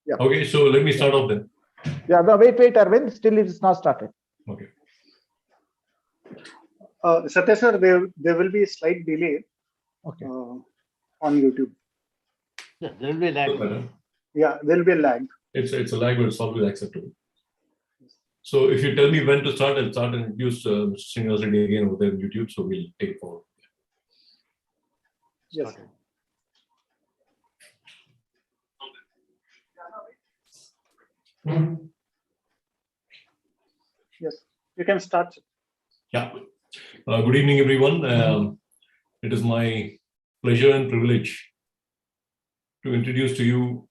Yeah. Okay, so let me start off then. Yeah, no, wait, Arvind. Still, it is not started. Okay. Satya sir, there will be a slight delay on YouTube. Yeah, there will be lag. Yeah, there will be a lag. It's a lag, but it's always acceptable. So if you tell me when to start, I'll start and introduce Mr. Srinivasa Reddy again over there on YouTube. So we'll take it forward. Yes. Yes, you can start. Yeah. Good evening, everyone. It is my pleasure and privilege to introduce to you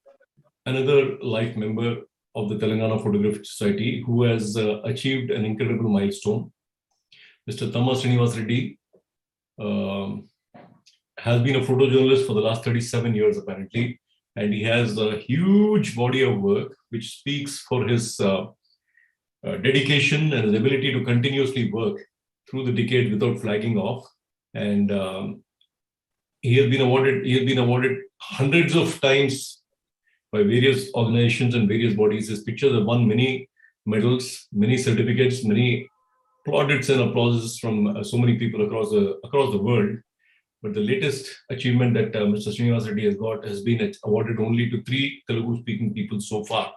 another life member of the Telangana Photographic Society who has achieved an incredible milestone. Mr. Srinivasa Reddy has been a photojournalist for the last 37 years, apparently, and he has a huge body of work which speaks for his dedication and his ability to continuously work through the decade without flagging off. And he has been awarded hundreds of times by various organizations and various bodies. His pictures have won many medals, many certificates, many plaudits and applauses from so many people across the world. But the latest achievement that Mr. Srinivasa Reddy has got has been awarded only to 3 Telugu-speaking people so far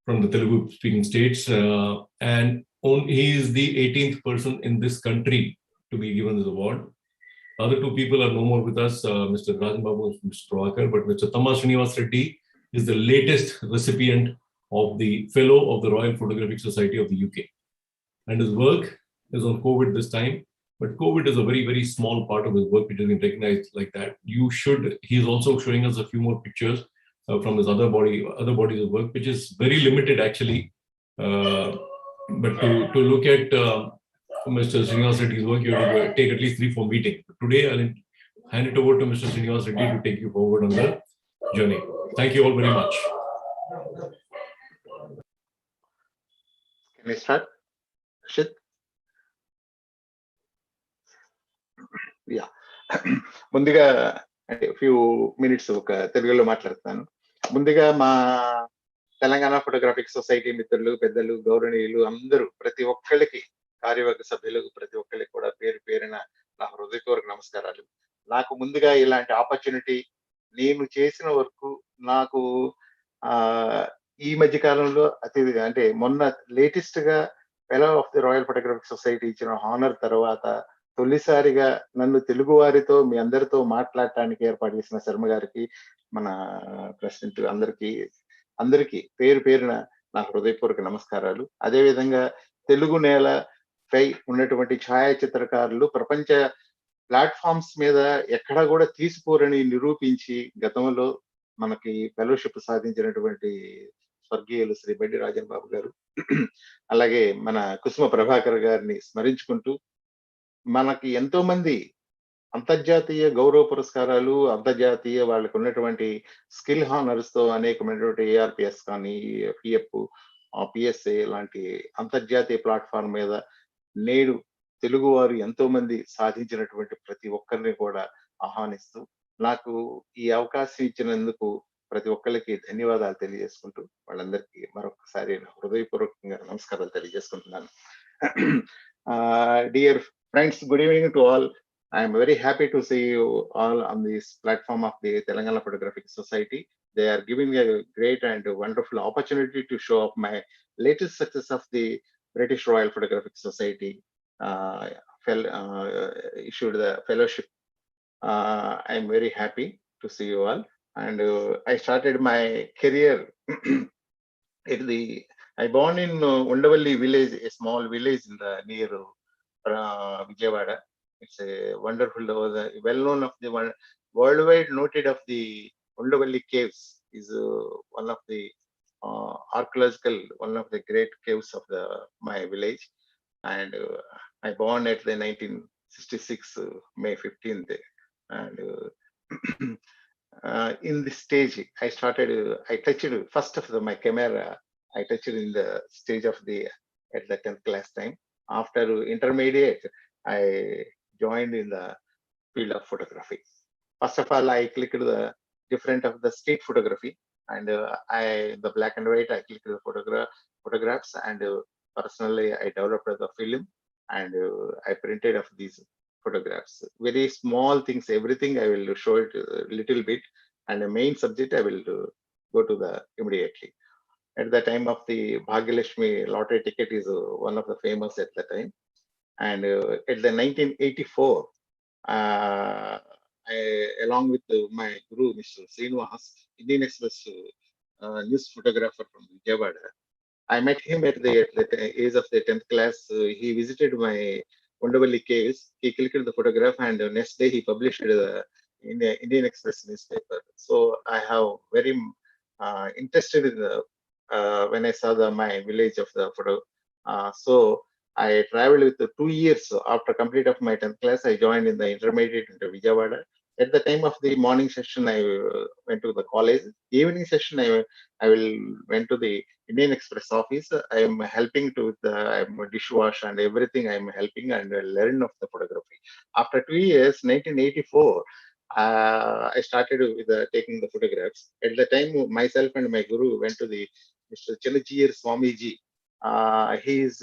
from the Telugu-speaking states, and he is the 18th person in this country to be given this award. Other 2 people are no more with us, Mr. Rajan Babu and Mr. Pravakar, but Mr. Srinivasa Reddy is the latest recipient of the Fellow of the Royal Photographic Society of the UK. And his work is on COVID this time, but COVID is a very, very small part of his work which has been recognized like that. He's also showing us a few more pictures from his other bodies of work, which is very limited actually. But to look at Mr. Srinivasa Reddy's work, you have to take at least 3-4 meetings. Today, I'll hand it over to Mr. Srinivasa Reddy to take you forward on the journey. Thank you all very much. Can I start? Shit. Yeah. ముందుగా అంటే few minutes ఒక తెలుగులో మాట్లాడతాను. ముందుగా మా Telangana photographic society మిత్రులు, పెద్దలు, గౌరవనీయులు అందరూ ప్రతి ఒక్కళ్ళకి, కార్యవర్గ సభ్యులకు ప్రతి ఒక్కళ్ళకి కూడా పేరు పేరున నా హృదయపూర్వక నమస్కారాలు. నాకు ముందుగా ఇలాంటి ఆపర్చునిటీ, నేను చేసిన వర్క్ నాకు ఈ మధ్య కాలంలో అంటే మొన్న లేటెస్ట్ గా fellow of the royal photographic society ఇచ్చిన హానర్ తర్వాత తొలిసారిగా నన్ను తెలుగు వారితో మీ అందరితో మాట్లాడటానికి ఏర్పాటు చేసిన శర్మ గారికి, మన ప్రెసిడెంట్ అందరికీ పేరు పేరున నా హృదయపూర్వక నమస్కారాలు. అదేవిధంగా తెలుగు నేలపై ఉన్నటువంటి ఛాయాచిత్రకారులు ప్రపంచ ప్లాట్ఫామ్స్ మీద ఎక్కడా కూడా తీసిపోరని నిరూపించి గతంలో మనకి ఫెలోషిప్ సాధించినటువంటి స్వర్గీయులు శ్రీ బెడ్డి రాజన్ బాబు గారు, అలాగే మన కుసుమ ప్రభాకర్ గారిని స్మరించుకుంటూ, మనకి ఎంతో మంది అంతర్జాతీయ గౌరవ పురస్కారాలు, అంతర్జాతీయ వాళ్ళకు ఉన్నటువంటి స్కిల్ హానర్స్ తో అనేకమైనటువంటి ఏఆర్పిఎస్ కానీ, పిఎఫ్, పిఎస్ఏ లాంటి అంతర్జాతీయ ప్లాట్ఫామ్ మీద నేడు తెలుగు వారు ఎంతో మంది సాధించినటువంటి ప్రతి ఒక్కరిని కూడా ఆహ్వానిస్తూ, నాకు ఈ అవకాశం ఇచ్చినందుకు ప్రతి ఒక్కరికి ధన్యవాదాలు తెలియజేసుకుంటూ, వాళ్ళందరికీ మరొకసారి హృదయపూర్వకంగా నమస్కారాలు తెలియజేసుకుంటున్నాను. Dear friends, good evening to all. I am very happy to see you all on this platform of the Telangana Photographic Society. They are giving a great and wonderful opportunity to show up my latest success of the British Royal Photographic Society issued the fellowship. I am very happy to see you all. And I started my career I born in Undavalli village, a small village in the near Vijayawada. It's a wonderful, well known of the one worldwide noted of the Undavalli caves is one of the archaeological, one of the great caves of my village. And I born at the 1966 May 15th, and in this stage I touched first of my camera. I touched in the stage of at the 10th class time. After intermediate, I joined in the field of photography. First of all, I clicked the different of the street photography. and the black and white, I clicked the photographs, and personally I developed the film, and I printed of these photographs. Very small things, everything I will show it a little bit, and the main subject I will go to the immediately. At the time of the Bhagyalakshmi lottery ticket is one of the famous at the time, and at the 1984, along with my guru, Mr. Srinivasa, Indian Express news photographer from Vijayawada, I met him at the age of the 10th class. He visited my Wondervalley caves. He clicked the photograph, and the next day he published it in the Indian Express newspaper. So I have very interested in the when I saw my village of the photo. So I traveled with the 2 years. So after complete of my 10th class, I joined in the intermediate in the Vijayawada. At the time of the morning session, I went to the college. Evening session, I will went to the Indian Express office. I am helping to the I'm a dishwash and everything. I am helping and learn of the photography. After 2 years, 1984, I started with taking the photographs. At the time, myself and my guru went to the Mr. Chalajir Swamiji. He is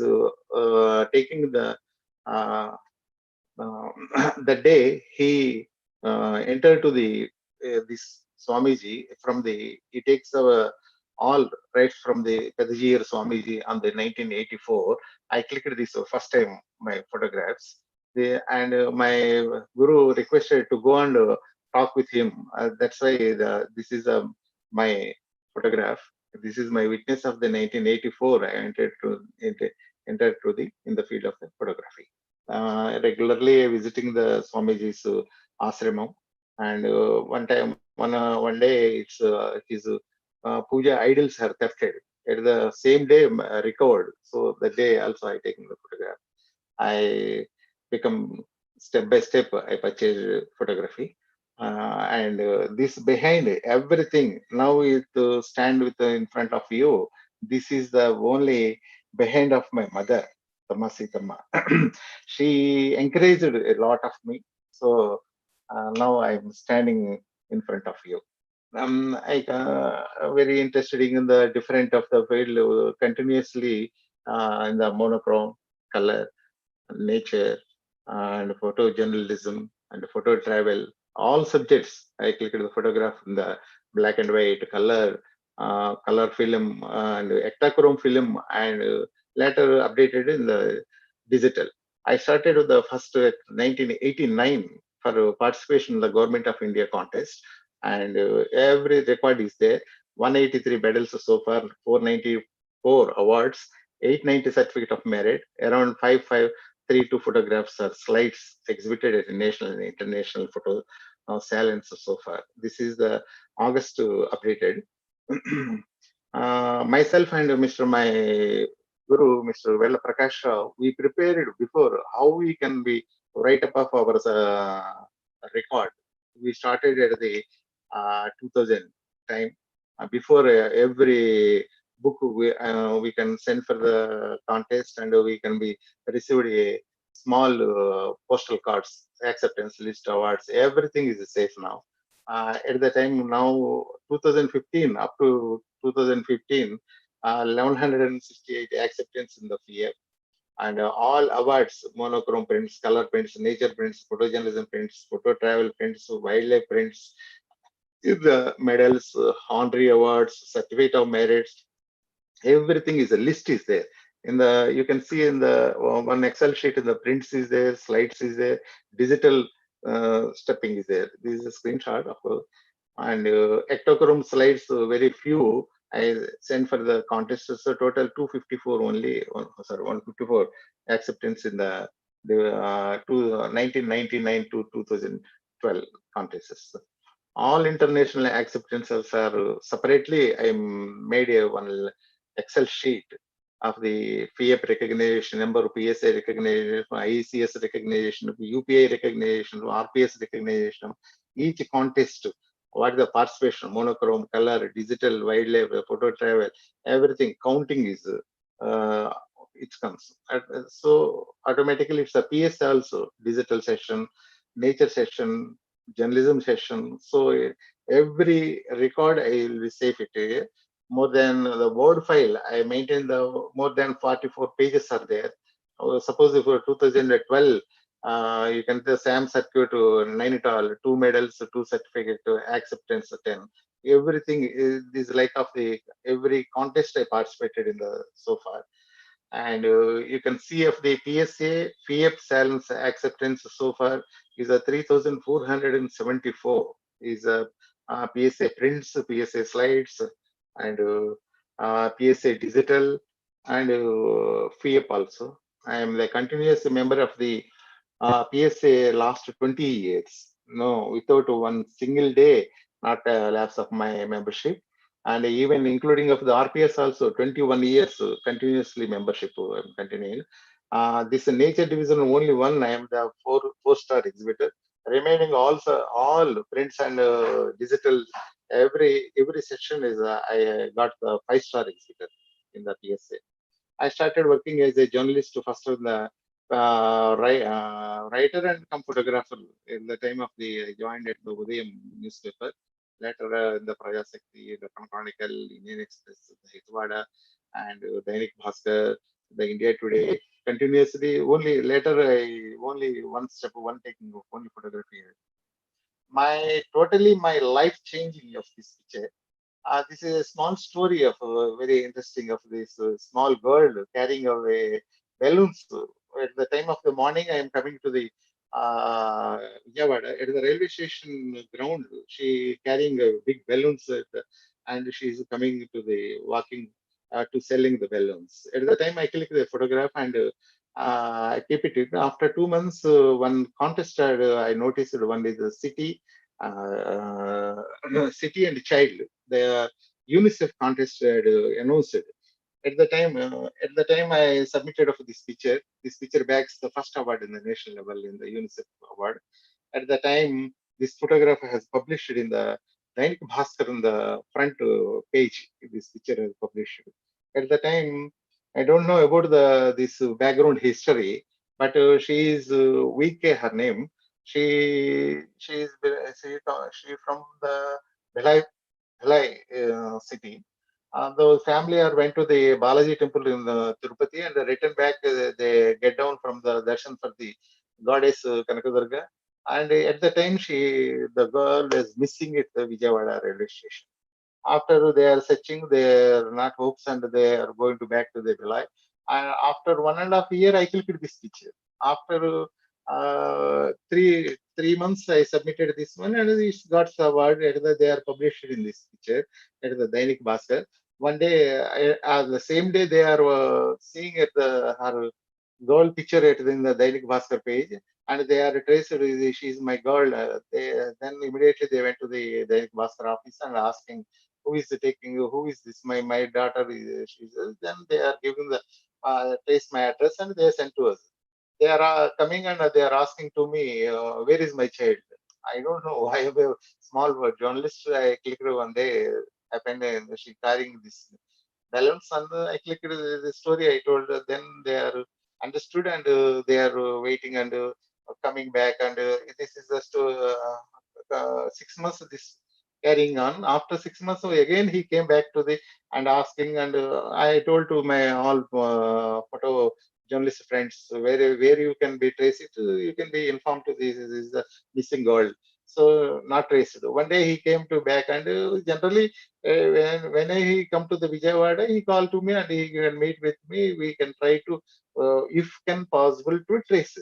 taking the uh, the day he entered to the this Swamiji from the he takes all right from the Kadajir Swamiji on the 1984. I clicked this first time my photographs. And my guru requested to go and talk with him. That's why this is my photograph. This is my witness of the 1984. I entered to the in the field of the photography. Regularly visiting the Swamiji's ashramam, and one day it's his puja idols are thefted. At the same day, recovered. So the day also I taken the photograph. I become step by step. I purchase photography, and this behind everything. Now it stand with in front of you. This is the only behind of my mother, Tamasi Tamma. She encouraged a lot of me. So now I'm standing in front of you. I very interested in the different of the field continuously in the monochrome, color, nature, and photojournalism and photo travel. All subjects. I clicked the photograph in the black and white, color film, and ectachrome film, and later updated in the digital. I started with the first 1989 for participation in the Government of India contest, and every record is there. 183 medals so far, 494 awards, 890 certificate of merit, around 532 photographs or slides exhibited at national and international photo salons so far. This is the August updated. Myself and my guru, Mr. Vella Prakash Rao, we prepared before how we can be write up of our record. We started at the 2000 time. Before every book we can send for the contest, and we can be received a small postal cards, acceptance list, awards. Everything is safe now. At the time now, 2015 up to 2015, 1168 acceptance in the FIA, and all awards: monochrome prints, color prints, nature prints, photojournalism prints, photo travel prints, wildlife prints, the medals, honorary awards, certificate of merits. Everything is a list is there. In the you can see in the one Excel sheet, in the prints is there, slides is there, digital stepping is there. This is a screenshot of and ectochrome slides, very few. I sent for the contest. So total 254 only. Sorry, 154 acceptance in the 1999 to 2012 contests. All international acceptances are separately. I made a one Excel sheet of the FIEP recognition, number of PSA recognition, IECS recognition, UPI recognition, RPS recognition. Each contest, what the participation, monochrome, color, digital, wildlife, photo travel, everything counting is it comes. So automatically it's a PS also, digital session, nature session, journalism session. So every record I will save it here. More than the Word file, I maintain the more than 44 pages are there. Suppose if for 2012, you can the SAM circuit to Nainital, 2 medals, 2 certificate, acceptance 10. Everything is like of the every contest I participated in the so far. And you can see of the PSA FIEP silence acceptance so far is a 3,474 is a PSA prints, PSA slides, and PSA digital, and FIEP also. I am the continuous member of the PSA last 20 years. No, without one single day, not a lapse of my membership. And even including of the RPS also, 21 years continuously membership I'm continuing. This nature division only one, I am the four-star exhibitor. Remaining also all prints and digital, every section is I got the 5-star exhibitor in the PSA. I started working as a journalist first in the writer and come photographer in the time of the I joined at the Udayam newspaper. Later in the Prajasakti, the Chronicle, Indian Express, the Hitwada, and Dainik Bhaskar, the India Today. Continuously, only later I only one step, one taking of only photography. My life changing of this picture. This is a small story of very interesting of this small girl carrying away balloons. At the time of the morning, I am coming to the Vijayawada at the railway station ground. She carrying big balloons and she is coming to the walking to selling the balloons. At the time, I click the photograph and I keep it. After 2 months, one contest I noticed one is the city, city and child. The UNICEF contest had announced at the time I submitted of this picture. This picture bags the first award in the national level in the UNICEF award. At the time, this photograph has published in the Dainik Bhaskar on the front page. This picture has published. At the time, I don't know about the this background history, but she is VK, her name. She from the Bhilai city. The family are went to the Balaji temple in Tirupati and return back. They get down from the darshan for the goddess Kanakadurga. And at the time, the girl is missing at the Vijayawada railway station. After they are searching, they are not hopes and they are going to back to the Bhilai. And after 1.5 years, I clicked this picture. After three months, I submitted this one and it got award. They are published in this picture at the Dainik Bhaskar. One day, the same day, they are seeing at her girl picture in the Dainik Bhaskar page, and they are traced. She's my girl. Then immediately they went to the Dainik Bhaskar office and asking who is taking you, who is this? My daughter is. She says. Then they are giving the trace my address and they sent to us. They are coming and they are asking to me, where is my child? I don't know. I am a small journalist. I clicked one day, happened and she carrying this balance and I clicked the story I told. Then they are understood and they are waiting and coming back and this is just 6 months. This carrying on. After 6 months, so again he came back to the and asking, and I told to my all photo journalist friends where you can be traced it, you can be informed to this is the missing girl. So not traced. One day he came to back, and generally when he come to the Vijayawada, he called to me and he can meet with me. We can try to if can possible to trace.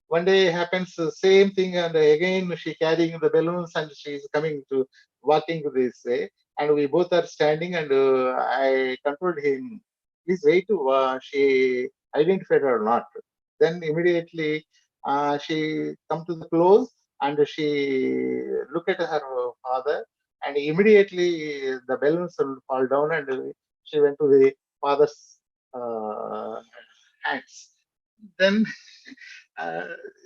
One day happens the same thing, and again she carrying the balloons and she is coming to walking this way, and we both are standing, and I controlled him. Please wait to she identified or not. Then immediately she come to the close and she look at her father, and immediately the balloons will fall down, and she went to the father's hands. Then uh,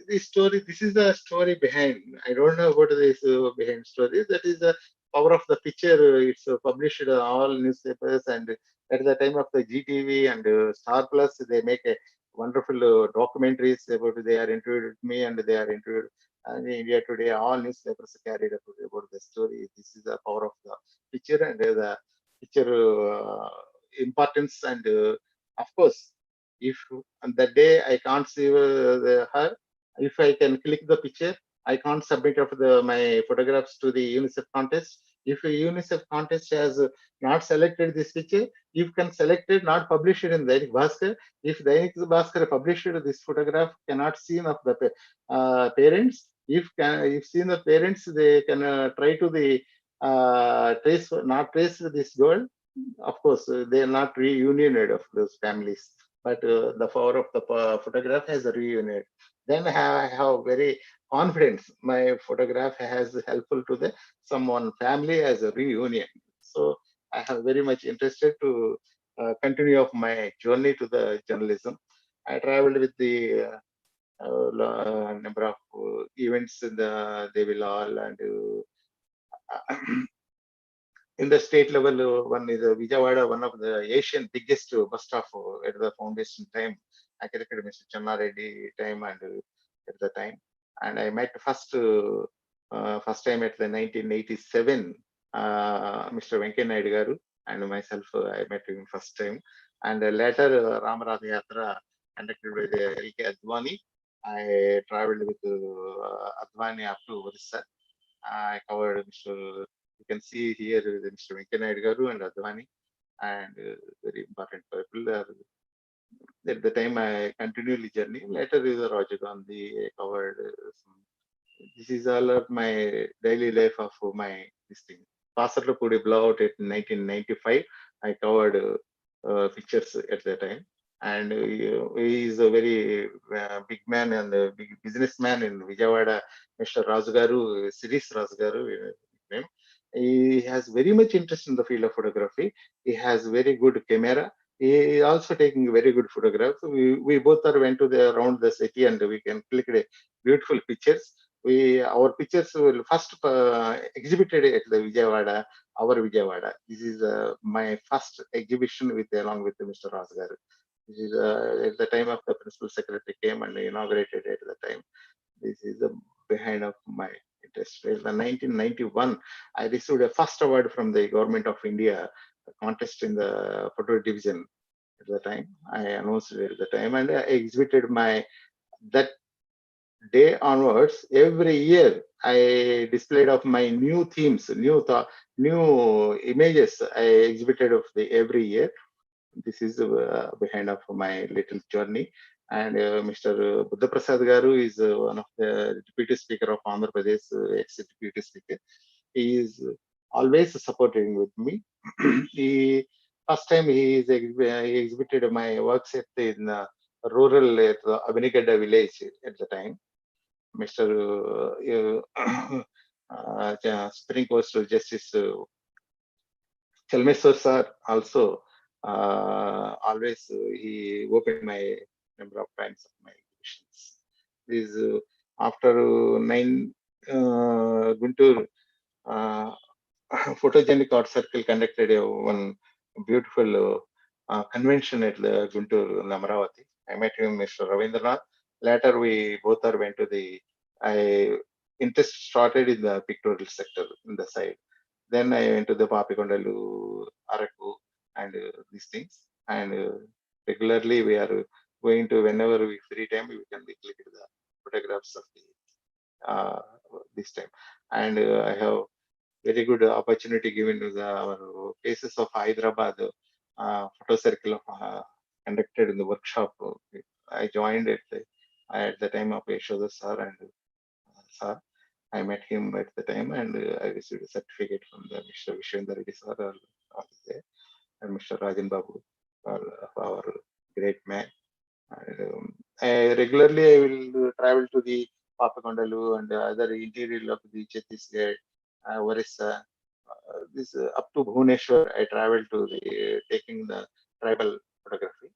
the story. This is the story behind. I don't know about this behind story. That is the power of the picture. It's published in all newspapers, and at the time of the GTV and Star Plus, they make a wonderful documentaries about. They are interviewed with me, and they are interviewed And in India today, all newspapers carried about the story. This is the power of the picture and the picture importance. And of course, if on that day I can't see her, if I can click the picture, I can't submit of my photographs to the UNICEF contest. If a UNICEF contest has not selected this picture, you can select it, not publish it in Dainik Bhaskar. If Dainik Bhaskar published this photograph cannot seen of the parents, if seen the parents, they can try to the not trace this girl. Of course, they are not reunited of those families, but the power of the photograph has a reunited. Then I have very confidence my photograph has helpful to the someone family as a reunion. So I have very much interested to continue of my journey to the journalism. I traveled with the number of events in the Devilal and in the state level, one is Vijayawada, one of the Asian biggest bus stop at the foundation time. I connected Mr. Channa Reddy time and at the time, and I met first time at the 1987, Mr. Venkaya Naidu garu and myself. I met him first time, and later Ramaratha Yatra conducted by the L.K. Advani. I traveled with Advani up to Orissa. I covered Mr. You can see here Mr. Venkaya Naidu garu and Advani, and very important people. At the time, I continually journey. Later is Rajiv Gandhi. I covered this is all of my daily life of my this thing. Pasarlapudi blowout at 1995. I covered pictures at that time, and he is a very big man and a big businessman in Vijayawada. Mr. Razugaru, Siris Razugaru. He has very much interest in the field of photography. He has very good camera. He is also taking very good photographs. We both are went to the around the city and we can click the beautiful pictures. Our pictures will first exhibited at the Vijayawada, our Vijayawada. This is my first exhibition with along with Mr. Rasgar. This is at the time of the principal secretary came and inaugurated at the time. This is the behind of my interest. In 1991, I received a first award from the government of India, a contest in the photo division at the time. I announced it at the time and I exhibited my that day onwards. Every year I displayed of my new themes, new images I exhibited of the every year. This is behind of my little journey. And Mr. Buddha Prasad Garu is one of the deputy speaker of Andhra Pradesh, ex-deputy speaker. He is always supporting with me. he First time he exhibited my works at in rural at the Abinigadda village at the time. Mr. Supreme Court Justice Chalmeswar sir also always he opened my number of times of my exhibitions. This after nine Guntur photogenic art circle conducted one beautiful convention at the Guntur Namaravati. I met him, Mr. Ravindranath. Later, we both are went to the. I interest started in the pictorial sector in the side. Then I went to the Papikondalu, Araku, and these things. And regularly, we are going to whenever we free time, we can click the photographs of the this time. And I have very good opportunity given to our cases of Hyderabad photo circle conducted in the workshop. I joined at the time of Yashoda sir and sir. I met him at the time and I received a certificate from the Mr. Vishwendra Reddy sir there, and Mr. Rajan Babu, our great man. And, regularly, I will travel to the Papakondalu and other interior of the Chhattisgarh, Orissa. This up to Bhubaneswar, I traveled to the taking the tribal photography,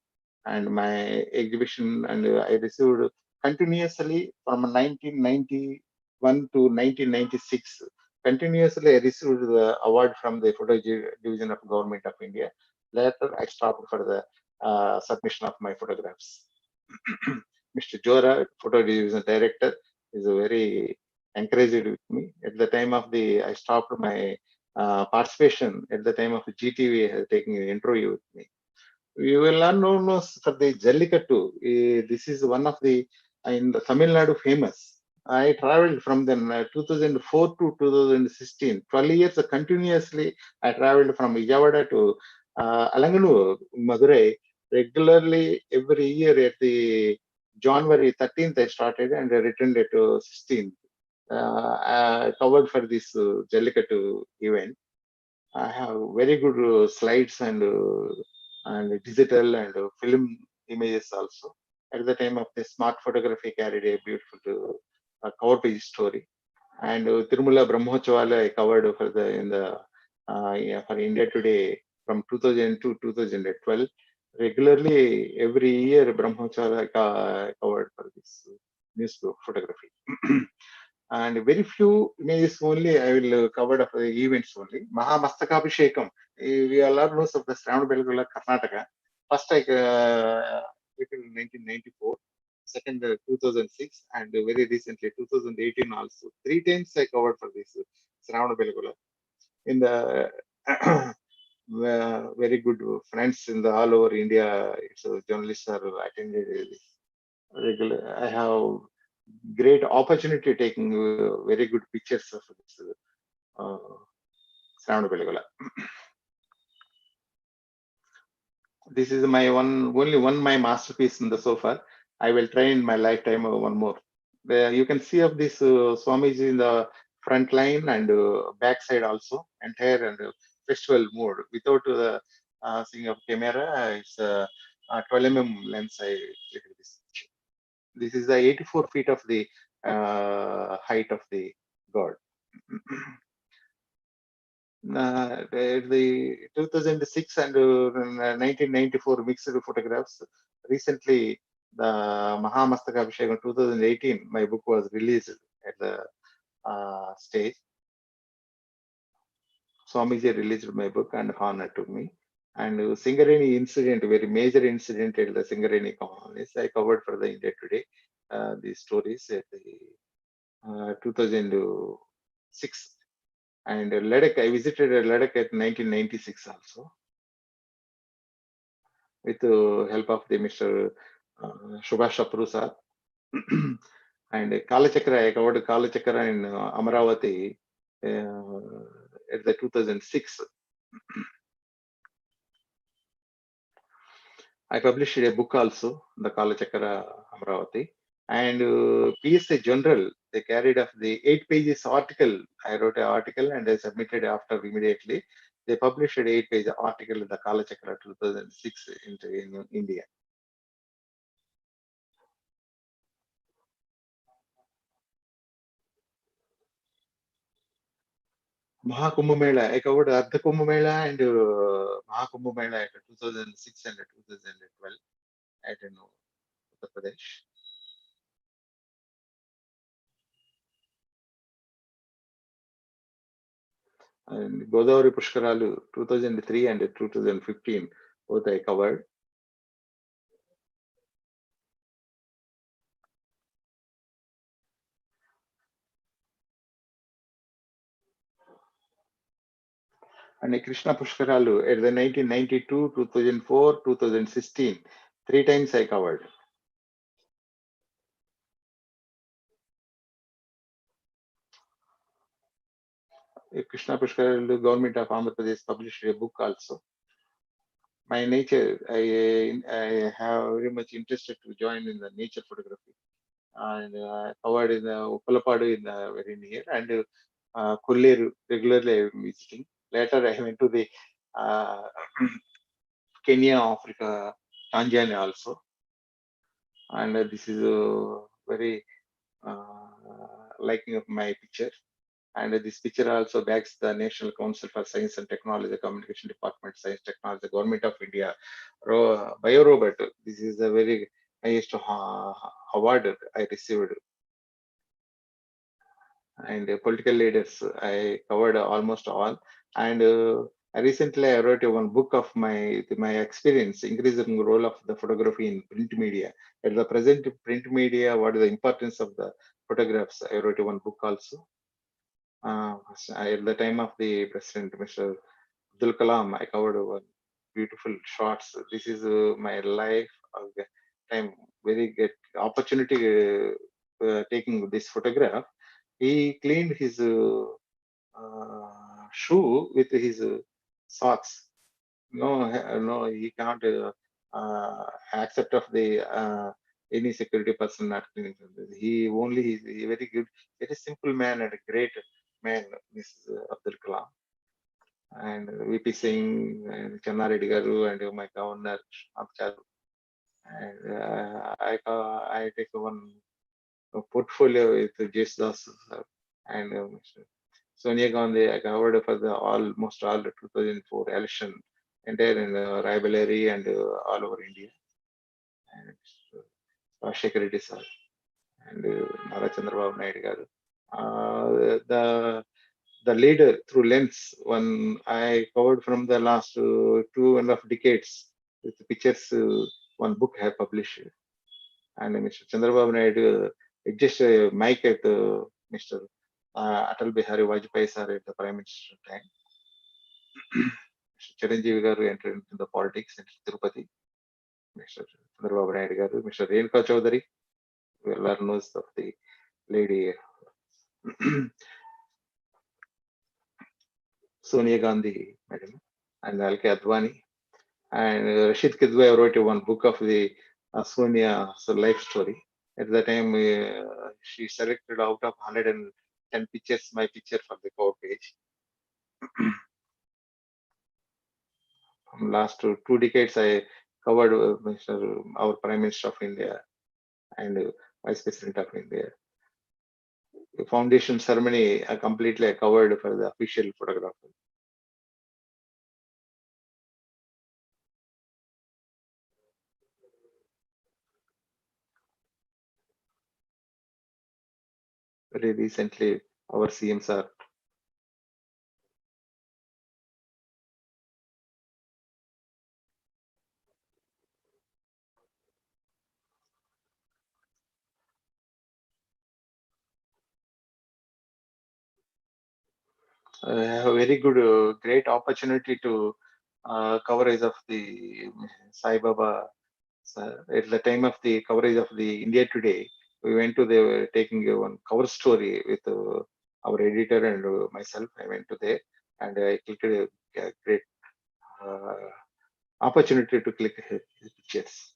and my exhibition, and I received continuously from 1991 to 1996. Continuously, I received the award from the photo division of Government of India. Later, I stopped for the submission of my photographs. Mr. Jora, photo division director, is very encouraged with me. At the time of I stopped my participation at the time of GTV taking an interview with me. You will not know for the Jallikattu. This is one of the in the Tamil Nadu famous. I traveled from then 2004 to 2016, 12 years continuously. I traveled from Vijayawada to Alanganur, Madurai, regularly every year at the January 13th I started and I returned at 16th. I covered for this Jallikattu event. I have very good slides and digital and film images also. At the time of the smart photography carried a beautiful cover page story. And Tirumala Brahmotsvala I covered for for India Today from 2000 to 2012. Regularly every year Brahmotsvala I covered for this news photography. And very few images only I will cover of the events only. Mahamastakabhishekam. We all are knows of the Srinivasa, Karnataka. First I in 1994, second 2006, and very recently 2018 also. 3 times I covered for this Srinivasa. In the very good friends in the all over India, it's journalists are attended this regular. I have great opportunity taking very good pictures of this Srinivasa. This is my only one my masterpiece in the so far. I will try in my lifetime one more. You can see of this Swamiji in the front line and back side also, entire and festival mode without the seeing of camera. It's 12 mm lens. I clicked this. This is the 84 feet of the height of the god. The 2006 and 1994 mixed photographs. Recently, the Mahamastaka Abhishekam 2018, my book was released at the stage. Swamiji released my book and honor to me. And Singareni incident, very major incident at the Singareni colonies, I covered for the India Today. These stories at the 2006. And Ladakh, I visited Ladakh at 1996 also, with the help of the Mr. Subhash Prasad. And Kalachakra, I covered Kalachakra in Amaravati at the 2006. I published a book also, the Kalachakra Amaravati. And PSA General, they carried off the 8 pages article. I wrote an article and I submitted after immediately. They published an 8-page article in the Kalachakra 2006 in India. Mahakumbh Mela, I covered Ardha Kumbh Mela and Mahakumbh Mela at 2006 and 2012 at Uttar Pradesh. And Godavari Pushkaralu 2003 and 2015, both I covered. And Krishna Pushkaralu at the 1992, 2004, 2016, 3 times I covered. Krishna Pushkaralu, government of Andhra Pradesh published a book also. My nature, I have very much interested to join in the nature photography. And covered in the Uppalapadu in the very near, and Kolleru regularly I am visiting. Later I went to the Kenya, Africa, Tanzania also. And this is very liking of my picture. And this picture also backs the National Council for Science and Technology, Communication Department, Science Technology, Government of India, Biorobot. This is a very highest award I received. And political leaders, I covered almost all. And recently I wrote one book of my experience, increasing role of the photography in print media. At the present print media, what is the importance of the photographs. I wrote one book also. At the time of the President, Mr. Abdul Kalam, I covered one beautiful shots. This is my life time. Very good opportunity taking this photograph. He cleaned his shoe with his socks. No, he can't accept of the any security person not cleaning. He only is a very good, very simple man and a great man, Mrs. Abdul Kalam. And VP Singh and Channa Reddy Garu and my governor Charu. And I take one portfolio with J. Das and Sonia Gandhi. I covered for the almost all the 2004 election, entire in Raebareli and all over India. And Rashekar Reddy sir and Nara Chandrababu Naidu garu. The leader through lens one I covered from the last 2.5 decades with pictures. One book I have published, and Mr. Chandrababu Naidu just a mic at Mr. Atal Bihari Vajpayee sir at the Prime Minister time. Mr. Chiranjeevi garu entered into the politics in Tirupati. Mr. Chandrababu Naidu garu, Mr. Renuka Chaudhary, well knows of the lady Sonia Gandhi, madam, and Alke Advani. And Rashid Kidwai wrote one book of the Sonia's life story. At the time, she selected out of 110 pictures, my picture for the cover page. From last 2 decades, I covered our Prime Minister of India and Vice President of India. The foundation ceremony, I completely covered for the official photographer. Very recently, our CM sir. Have a very good, great opportunity to coverage of the Sai Baba. At the time of the coverage of the India Today, we went to the taking one cover story with our editor and myself. I went to there and I clicked a great opportunity to click his pictures.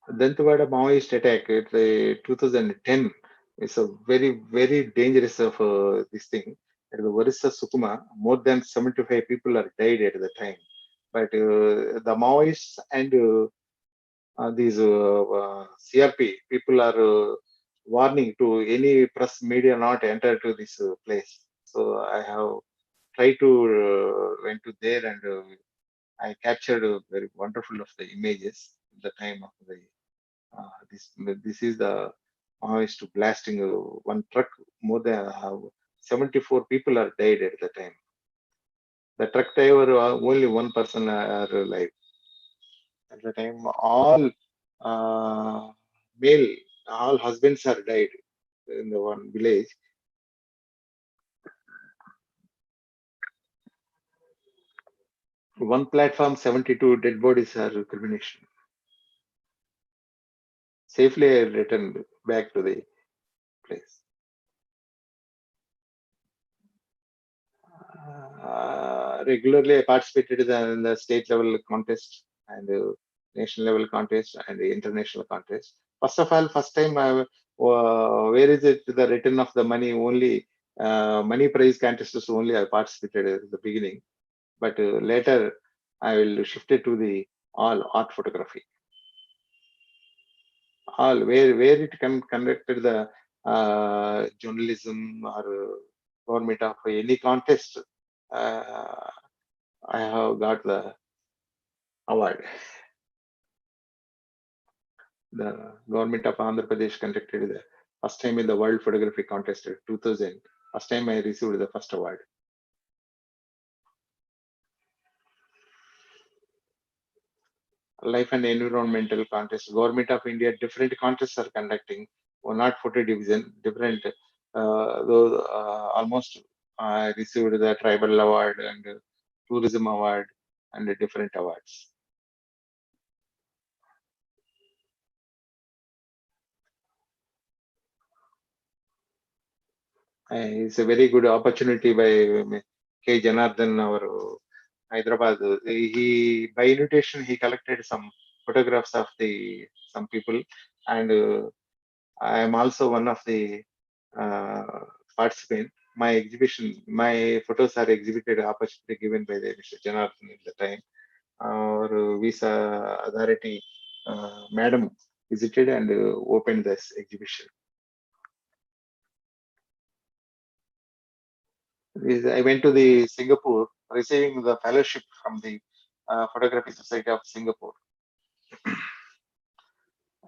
Dantewada Maoist attack at the 2010 is a very, very dangerous of this thing. At the Orissa Sukuma, more than 75 people are died at the time. But the Maoists and these CRP people are warning to any press media not enter to this place. So I have tried to went to there and I captured very wonderful of the images at the time of the this is the Maoist blasting one truck. More than 74 people are died at the time. The truck driver only one person are alive. At the time, all male, all husbands are died in the one village. One platform, 72 dead bodies are cremation. Safely returned back to the place. Regularly, I participated in the state level contest and national level contest and the international contest. First of all, first time, where is it the return of the money? Only money prize contests only I participated at the beginning, but later I will shift it to the all art photography. All where it can conducted the journalism or government of any contest. I have got the award. The government of Andhra Pradesh conducted the first time in the World Photography Contest 2000. First time I received the first award. life and environmental contest. Government of India, different contests are conducting. Not photo division, different. Those almost I received the tribal award and tourism award and different awards. It's a very good opportunity by K. Janardhan, our Hyderabad. He by invitation he collected some photographs of the some people, and I am also one of the uh, participant. My exhibition, my photos are exhibited opportunity given by the Mr. Janardhan at the time. Our visa authority madam visited and opened this exhibition. I went to the Singapore receiving the fellowship from the Photography Society of Singapore.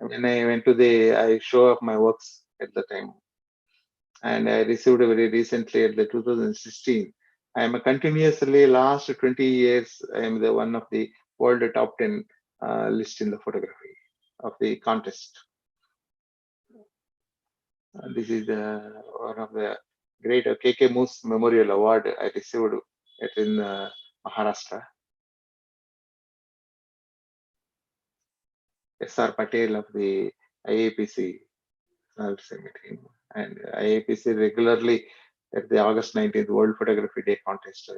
When I went to I show off my works at the time, and I received very recently at the 2016. I am a continuously last 20 years. I am the one of the world top 10 list in the photography of the contest. This is one of the great KK Moose Memorial Award I received in Maharashtra. S.R. Patel of the IAPC meeting, and IAPC regularly at the August 19th World Photography Day contest.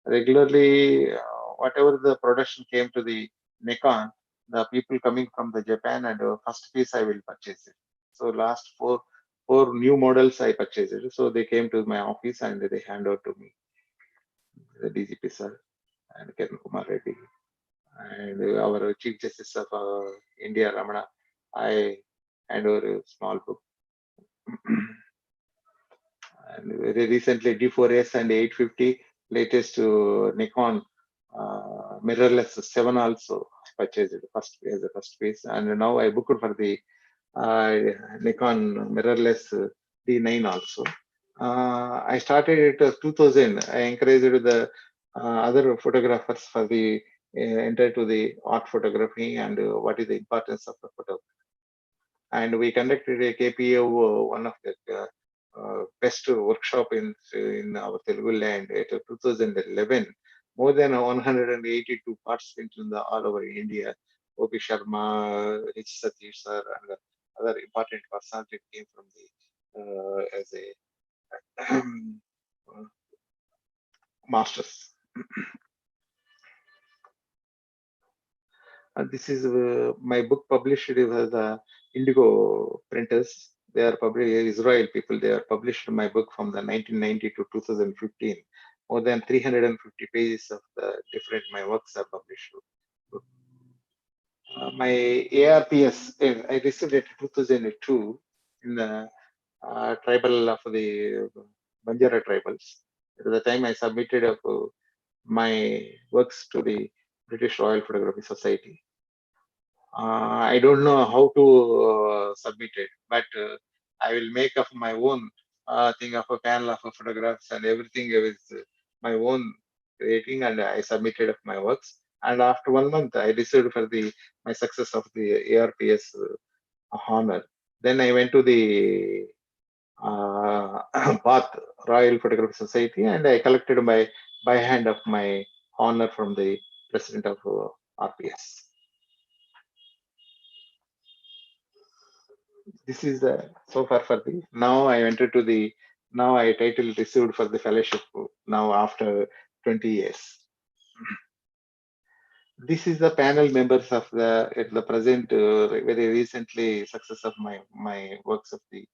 Regularly, whatever the production came to the Nikon, the people coming from the Japan and first piece I will purchase it. So last four new models I purchased it. So they came to my office and they hand over to me, the DGP sir and Kiran Kumar Reddy and our Chief Justice of India, Ramana. I hand over a small book. And very recently D4S and 850 latest Nikon mirrorless 7 also purchased first as a first piece, and now I booked for the Nikon mirrorless D9 also. I started it 2000. I encouraged the other photographers for the enter to the art photography and what is the importance of the photography. And we conducted a KPO, one of the best workshop in our Telugu land at 2011. More than 182 participants in the all over India. O.P. Sharma, H. Satish sir, and other important personalities came from the as a masters. And this is my book published with the Indigo printers. They are published, Israel people. They are published my book from the 1990 to 2015. More than 350 pages of the different my works are published. My ARPS I received it 2002 in the tribal of the Banjara tribals. At the time I submitted my works to the British Royal Photography Society. I don't know how to submit it, but I will make up my own thing of a panel of photographs and everything with my own creating, and I submitted of my works. And after 1 month, I received for the my success of the ARPS honor. Then I went to the Bath Royal Photography Society, and I collected my by hand of my honor from the president of RPS. This is the so far for the now I entered to the now I title received for the fellowship now after 20 years. This is the panel members of the at the present very recently success of my works of the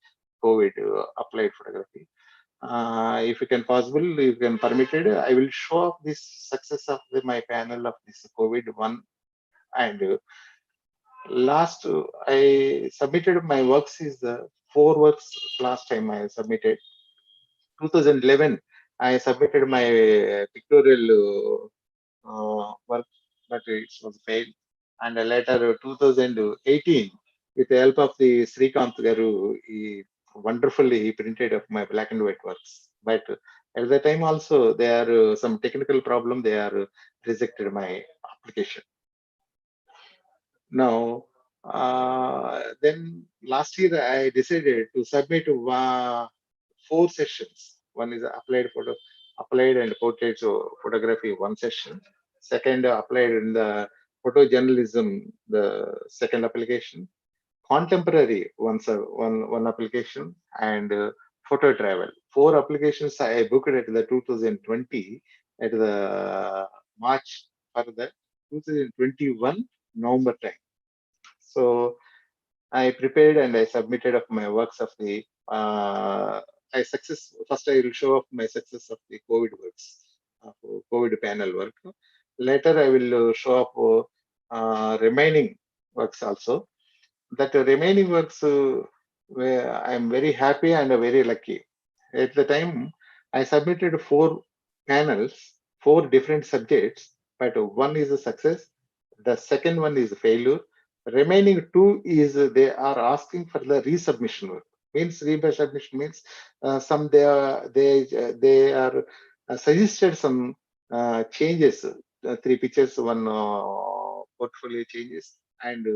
COVID applied photography. If you can possible, if you can permit it, I will show off this success of my panel of this COVID one. And last I submitted my works is the 4 works last time I submitted. 2011 I submitted my pictorial work, but it was failed. And later 2018, with the help of the Srikanth Garu, he wonderfully printed of my black and white works. But at the time also there are some technical problem. They are rejected my application. Now, then last year I decided to submit 4 sessions. One is applied and portrait photography, one session. Second, applied in the photojournalism, the second application. Contemporary, one application, and photo travel. 4 applications I booked at the 2020 at the March for the 2021 November time. So I prepared and I submitted of my works of the first I will show off my success of the COVID works, COVID panel work. Later I will show up remaining works also. That remaining works where I am very happy and very lucky. At the time I submitted 4 panels, 4 different subjects, but one is a success, the second one is a failure. Remaining 2 is they are asking for the resubmission work. Means resubmission means some they are suggested some changes, 3 pictures, one portfolio changes, and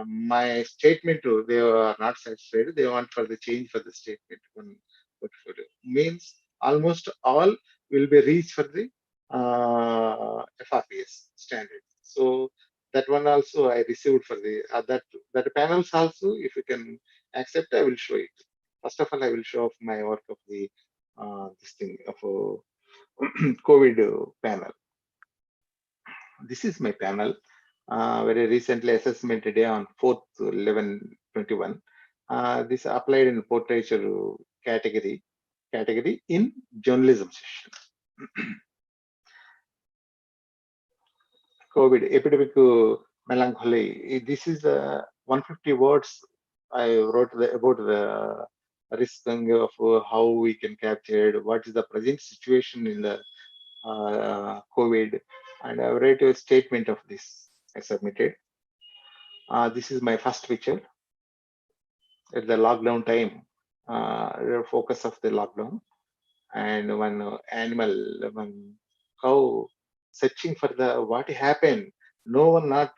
my statement they are not satisfied. They want for the change for the statement one portfolio. Means almost all will be reached for the FRPS standard. So that one also I received for the that panels also. If you can accept, I will show it. First of all, I will show off my work of the this thing of COVID panel. This is my panel. Very recently assessment day on 4th 11/21. This applied in portraiture category in journalism session. COVID epidemic melancholy. This is 150 words I wrote about the risk of how we can capture it, what is the present situation in the COVID, and I write a statement of this. I submitted. This is my first picture at the lockdown time, the focus of the lockdown, and one animal, one cow searching for the what happened. No one not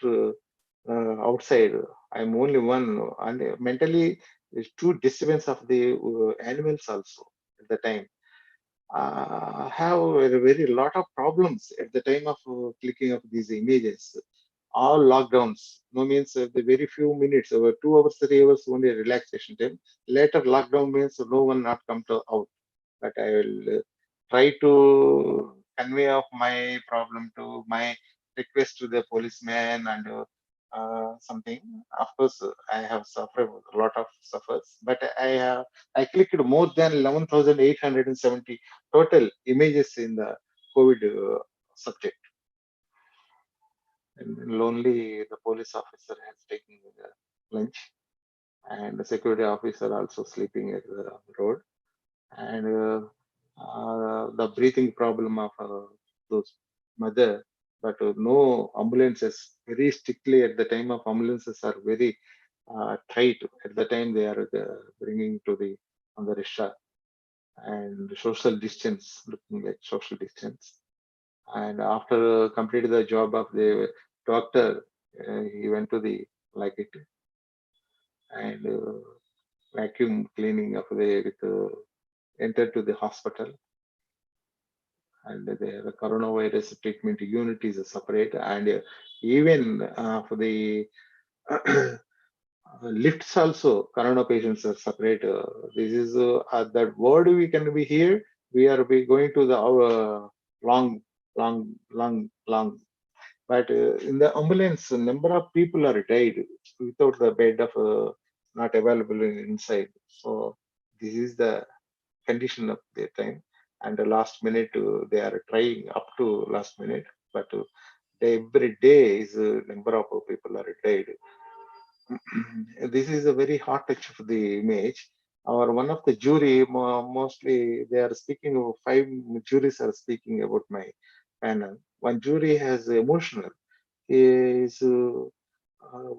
outside. I'm only one, and mentally there's 2 disturbance of the animals also at the time. Have a very lot of problems at the time of clicking of these images. All lockdowns. No means the very few minutes, over 2 hours, 3 hours only relaxation time. Later lockdown means no one not come to out. But I will try to convey of my problem to my request to the policeman and something. Of course, I have suffered a lot of suffers, but I clicked more than 11,870 total images in the COVID subject. And lonely, the police officer has taken lunch, and the security officer also sleeping at the road, and the breathing problem of those mother, but no ambulances. Very strictly at the time of ambulances are very tight. At the time they are bringing to the on the rickshaw, and social distance, looking at social distance. And after completed the job of the doctor, he went to the like it, and vacuum cleaning of the with entered to the hospital, and the coronavirus treatment unit is separate, and even for the lifts also corona patients are separate. This is that word we can be here. We are be going to the our long. But in the ambulance, number of people are died without the bed of not available inside. So this is the condition of their time. And the last minute, they are trying up to last minute, but every day is number of people are died. This is a very hard touch of the image. Our one of the jury, mostly they are speaking. 5 juries are speaking about my panel. One jury has emotional. His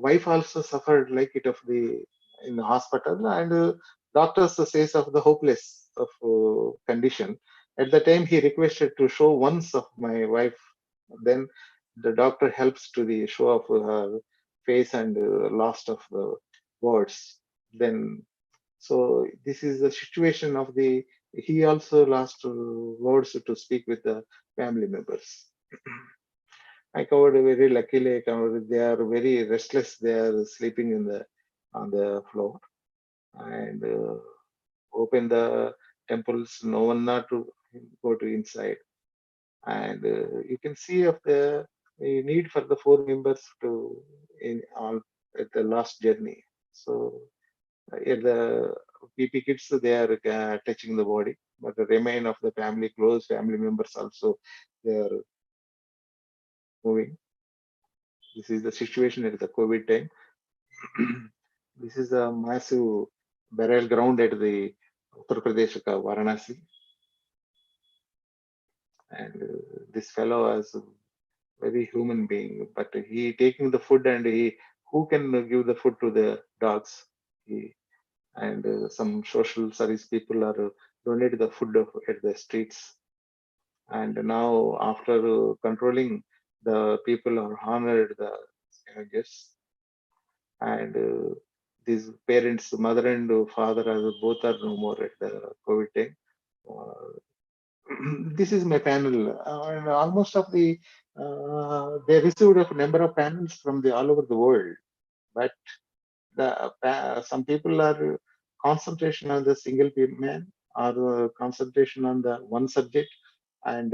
wife also suffered like it of the in the hospital, and doctors says of the hopeless of condition. At the time, he requested to show once of my wife. Then the doctor helps to the show of her face and lost of the words. Then, so this is the situation of the. He also lost words to speak with the family members. I covered very luckily. I covered, they are very restless. They are sleeping on the floor, and open the temples. No one not to go to inside, and you can see of the need for the four members to in all at the last journey. So at the PP kids, they are touching the body, but the remain of the family, close family members also, they are moving. This is the situation at the COVID time. This is a massive burial ground at the Uttar Pradesh, Varanasi. And this fellow was a very human being, but he taking the food, and who can give the food to the dogs? And some social service people are donate the food at the streets. And now, after controlling, the people are honored the scavengers. And these parents, mother and father, are both are no more at the COVID time. This is my panel, and almost of the they received a number of panels from the all over the world, but some people are concentration on the single man, or concentration on the one subject, and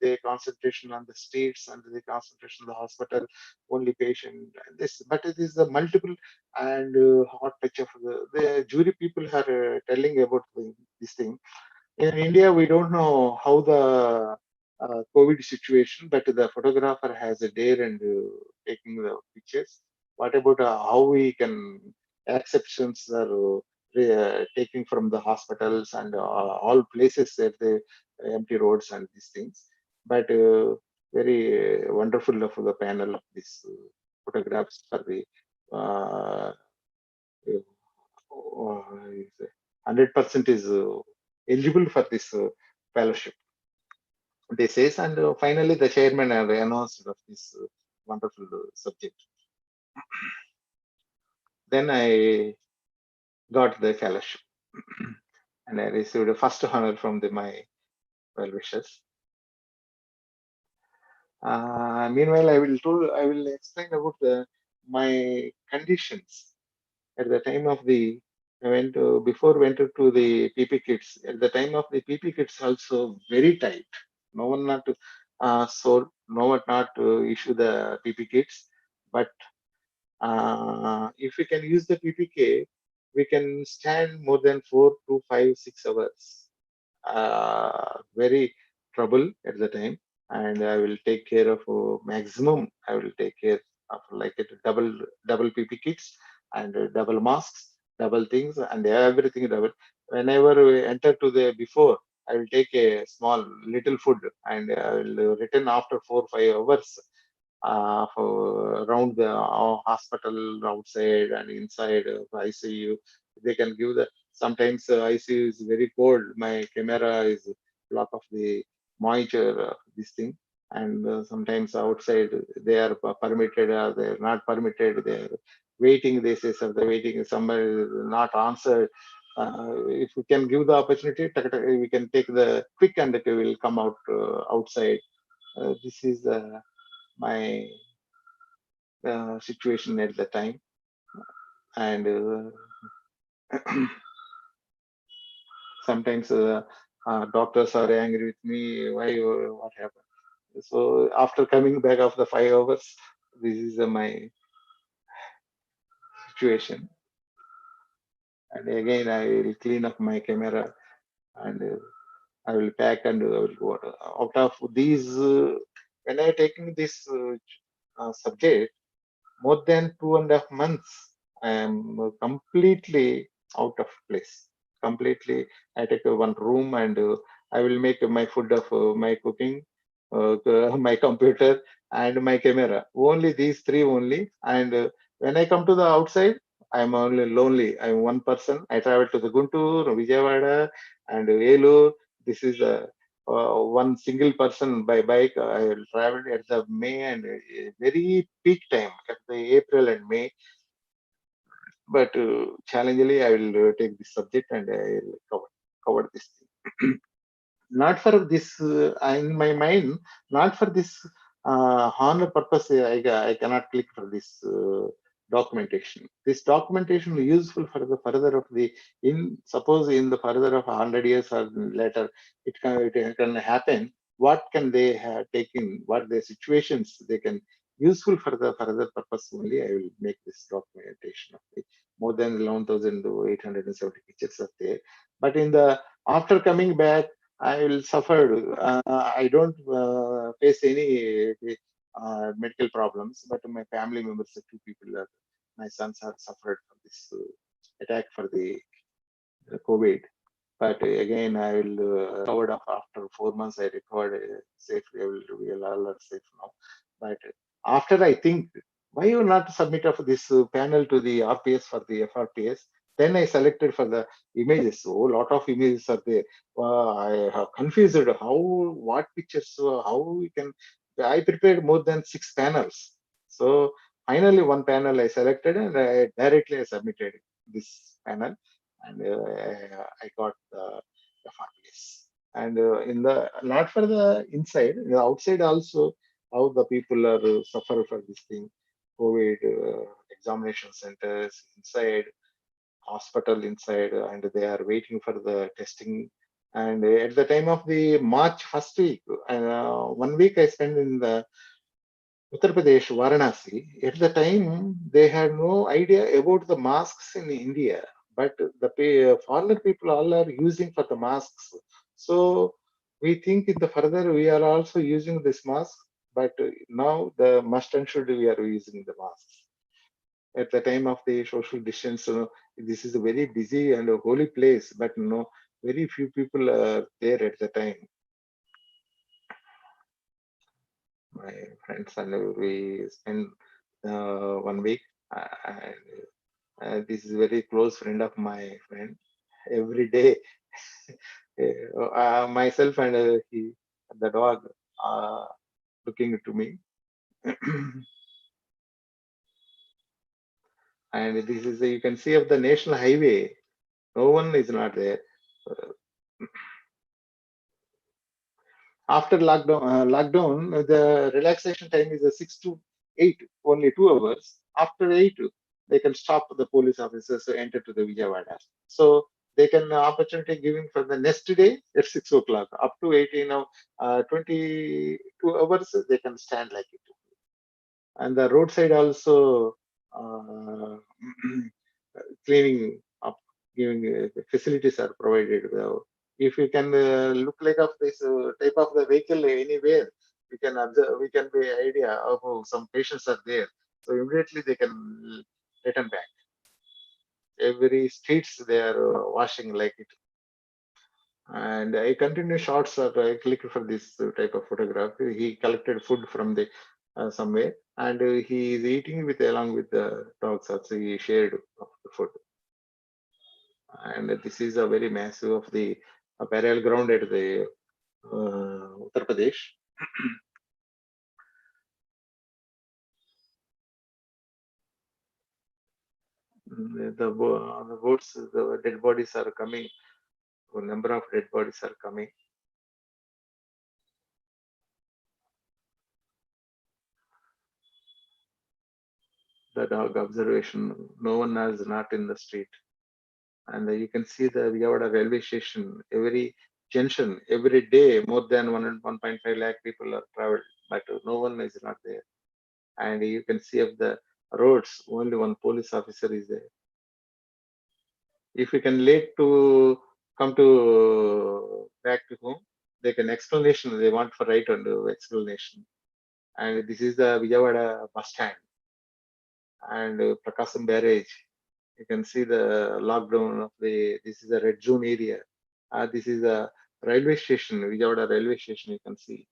they concentration on the states, and the concentration on the hospital, only patient. And this, but it is the multiple and hot touch of the jury people are telling about this thing. In India, we don't know how the COVID situation, but the photographer has a dare and taking the pictures. What about how we can exceptions are taking from the hospitals and all places at the empty roads and these things. But very wonderful of the panel of these photographs for the uh, 100% is eligible for this fellowship, they says. And finally the chairman announced of this wonderful subject. Then I got the fellowship and I received a first honor from my well wishers. Meanwhile, I will explain about my conditions at the time of the before went to the PP kits. At the time of the PP kits, also very tight. No one not to sold, no one not to issue the PP kits. But if we can use the PPK, we can stand more than 4 to 5, 6 hours. Very trouble at the time, and I will take care of maximum. I will take care of like it double PP kits and double masks, double things, and everything double. Whenever we enter to the before, I will take a small little food, and I will return after 4 5 hours for around the hospital outside and inside ICU. They can give the sometimes ICU is very cold. My camera is block of the moisture, this thing, and sometimes outside they are permitted, they are not permitted. They are waiting. They say so the waiting. Somebody is not answered. If we can give the opportunity, we can take the quick and it will come out outside. This is my situation at the time, and sometimes doctors are angry with me. Why? What happened? So after coming back after 5 hours, this is my situation. And again, I will clean up my camera, and I will pack, and I will go out of these. When I taking this subject, more than 2.5 months, I am completely out of place. Completely, I take one room, and I will make my food of my cooking, my computer, and my camera. Only these three only. And when I come to the outside, I am only lonely. I am one person. I travel to the Guntur, Vijayawada, and Elur. This is one single person by bike. I will travel at the May and very peak time at the April and May. But challengingly, I will take this subject and I will cover this thing. Not for this, in my mind, not for this honor purpose. I cannot click for this documentation. This documentation is useful for the further of the suppose in the further of 100 years or later, it can happen. What can they have taken? What the situations they can useful for the further purpose only? I will make this documentation of the more than 11,870 pictures are there. But in the after coming back, I will suffer. I don't face any medical problems, but my family members, the two people, my sons have suffered from this attack for the COVID. But again, I will recovered after 4 months. I recovered safely. We all are safe now. But after I think, why you not submit of this panel to the RPS for the FRPS? Then I selected for the images. So a lot of images are there. I have confused how what pictures how we can. I prepared more than 6 panels. So finally, one panel I selected and I directly submitted this panel, and I got the FRPS. And in the not for the inside, the outside also, how the people are suffer for this thing, COVID examination centers inside, hospital inside, and they are waiting for the testing. And at the time of the March first week, 1 week I spent in the Uttar Pradesh, Varanasi. At the time, they had no idea about the masks in India, but the foreigner people all are using for the masks. So we think in the further we are also using this mask, but now the must and should we are using the masks. At the time of the social distance, this is a very busy and a holy place, but no, very few people are there at the time. My friends and we spend 1 week. And this is a very close friend of my friend. Every day, myself and the dog, looking to me. And this is you can see of the national highway. No one is not there. After lockdown, the relaxation time is 6 to 8, only 2 hours. After 8, they can stop the police officers to enter to the Vijayawada. So they can opportunity giving for the next day at 6 o'clock up to 18 of 22 hours they can stand like it. And the roadside also cleaning up, giving facilities are provided. If you can look like of this type of the vehicle anywhere, we can observe, we can be idea of some patients are there. So immediately they can return back. Every streets they are washing like it. And I continue shots of I clicked for this type of photograph. He collected food from the somewhere, and he is eating with along with the dogs. Also, he shared of the food. And this is a very massive of the burial ground at the Uttar Pradesh. The boats, the dead bodies are coming. A number of dead bodies are coming. The dog observation, no one is not in the street. And you can see the Vijayawada railway station, every junction, every day, more than 1.5 lakh people are traveled, but no one is not there. And you can see of the roads, only one police officer is there. If you can late to come to back to home, they can explanation, they want for right and explanation. And this is the Vijayawada bus stand and Prakasam barrage. You can see the lockdown of this is a red zone area. This is a railway station, Vijayawada railway station, you can see.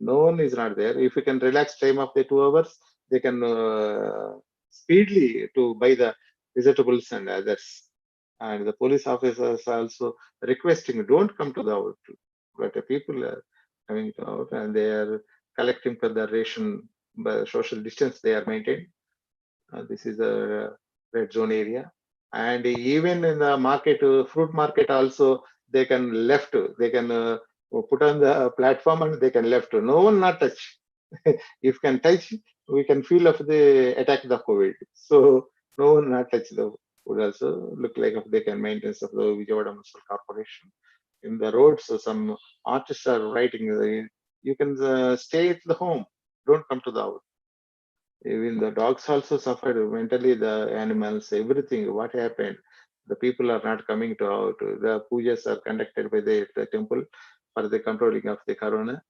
No one is not there. If you can relax time of the 2 hours, they can speedily to buy the vegetables and others. And the police officers also requesting, don't come to the but the people are coming out and they are collecting for the ration, by social distance they are maintained. This is a red zone area. And even in the market, fruit market also, they can left, they can put on the platform and they can left. No one not touch. If can touch, we can feel of the attack the COVID. So no one not touch the food also. Look like if they can maintenance of the Vijayawada Municipal Corporation. In the roads, so some artists are writing, you can stay at the home, don't come to the out. Even the dogs also suffered mentally, the animals, everything. What happened? The people are not coming to out. The pujas are conducted by the temple for the controlling of the corona.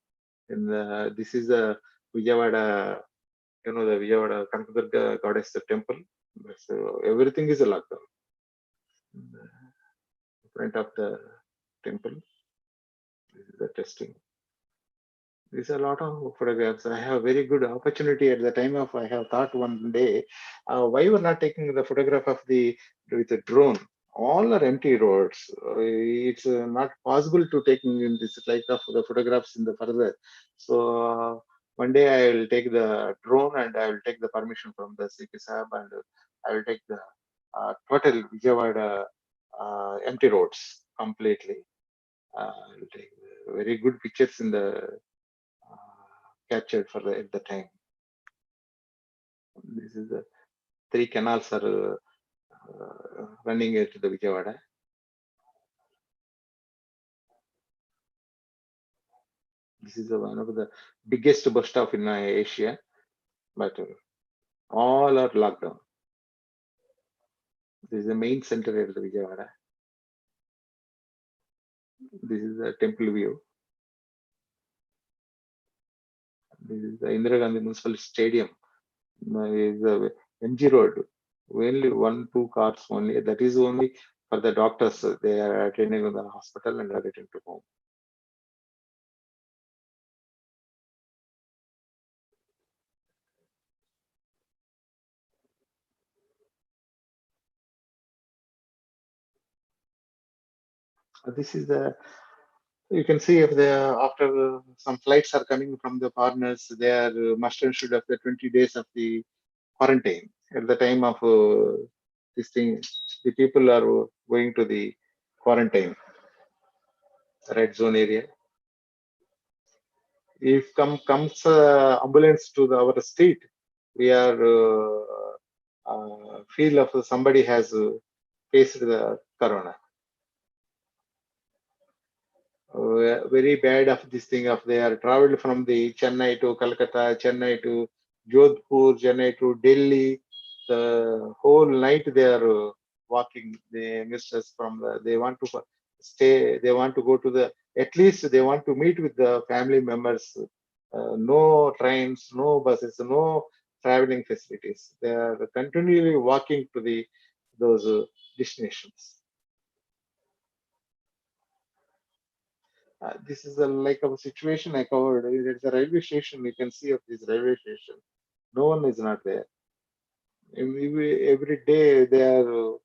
And this is the Vijayawada, the Vijayawada Kanakadurga goddess temple. So everything is a lockdown. In front of the temple, this is the testing. There's a lot of photographs. I have very good opportunity at the time of, I have thought one day, why we're not taking the photograph of with a drone? All are empty roads. It's not possible to take in this type of the photographs in the further. So one day I will take the drone and I will take the permission from the CP Sahab and I will take the total Vijayawada empty roads completely. I will take very good pictures in the captured for at the time. This is the 3 canals are running into the Vijayawada. This is one of the biggest bus stop in Asia, but all are locked down. This is the main center at the Vijayawada. This is the temple view. This is the Indira Gandhi Municipal Stadium. Is the MG Road. Only 1-2 cars only. That is only for the doctors. They are attending in the hospital and are returning to home. This is the, you can see if they after some flights are coming from the foreigners, they are must and should after 20 days of the quarantine. At the time of this thing, the people are going to the quarantine, red zone area. If comes ambulance to our street, we are feel of somebody has faced the corona. Very bad of this thing of they are traveled from the Chennai to Calcutta, Chennai to Jodhpur, Chennai to Delhi. The whole night they are walking. They missed us from they want to stay. They want to go to at least they want to meet with the family members. No trains, no buses, no traveling facilities. They are continually walking to those destinations. This is like a situation I covered. It's a railway station. You can see of this railway station. No one is not there. Every day they are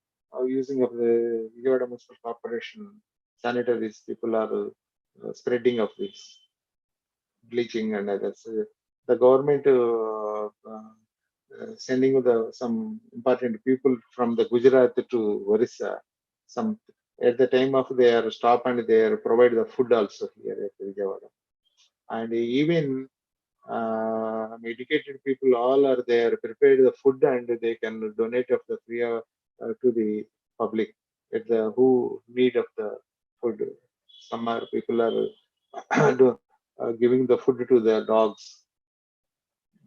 using of the Vijayawada Municipal Corporation sanitaries. People are spreading of this bleaching and others. The government sending some important people from the Gujarat to Orissa. Some at the time of their stop and they provide the food also here at Vijayawada. And even educated people all are there, prepared the food and they can donate of the free to the public at the who need of the food. Some are people are giving the food to the dogs.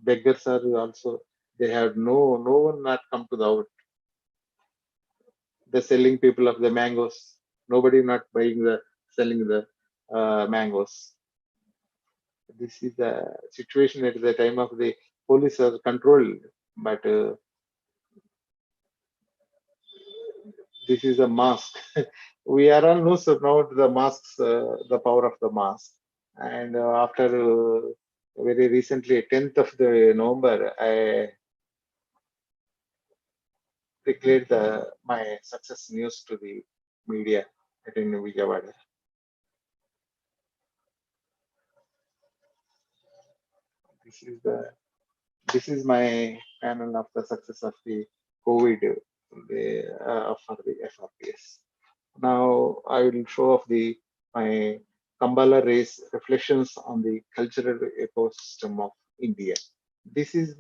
Beggars are also, they have no one not come to the out. The selling people of the mangoes, nobody not buying selling the mangoes. This is the situation at the time of the police are controlled, but this is a mask. We are all know so now the masks, the power of the mask. And after very recently, 10th of the November, I declared my success news to the media in Vijayawada. This is my panel of the success of the COVID for the FRPS. Now I will show off my Kambala race reflections on the cultural ecosystem of India. This is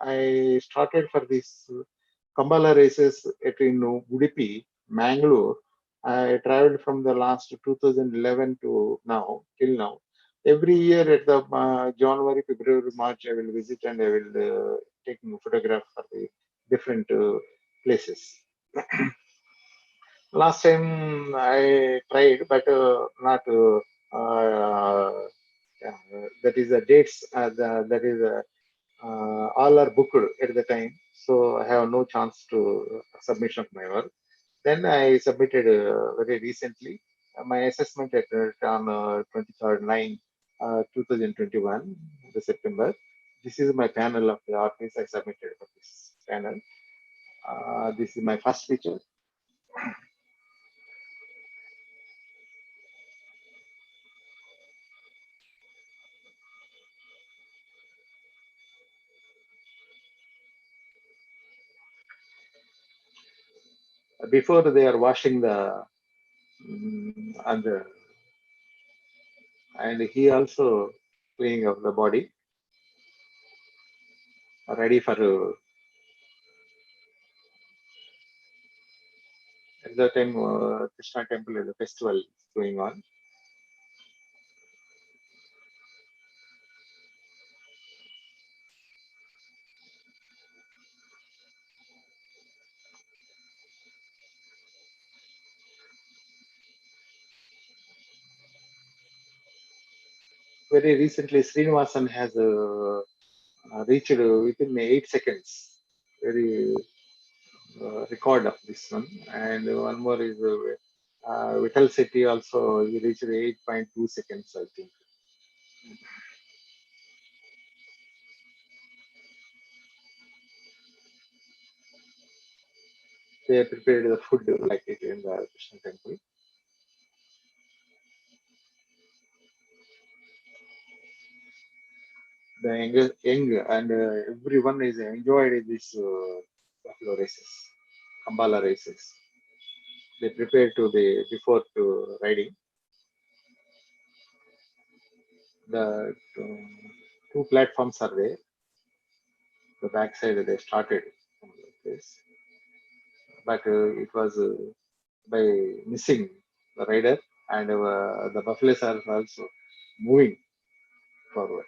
I started for this Kambala races in Udupi, Mangalore. I traveled from the last 2011 to now, till now. Every year at the January, February, March, I will visit and I will take photograph for the different places. Last time I tried, but not. That is the dates. That is all are booked at the time, so I have no chance to submission of my work. Then I submitted very recently my assessment on 23rd 9 2021 the September. This is my panel of the artists I submitted for this panel. This is my first picture. Before they are washing the and he also cleaning of the body, ready for at the time Krishna temple the festival is going on. Very recently, Srinivasan has reached within 8 seconds. Very record of this one. And one more is Vital City also, he reached 8.2 seconds, I think. They prepared the food like it in the Krishna temple. The young and everyone is enjoyed this buffalo races, Kambala races. They prepare to the before to riding. The two platforms are there. The backside they started from this, but it was by missing the rider, and the buffaloes are also moving forward.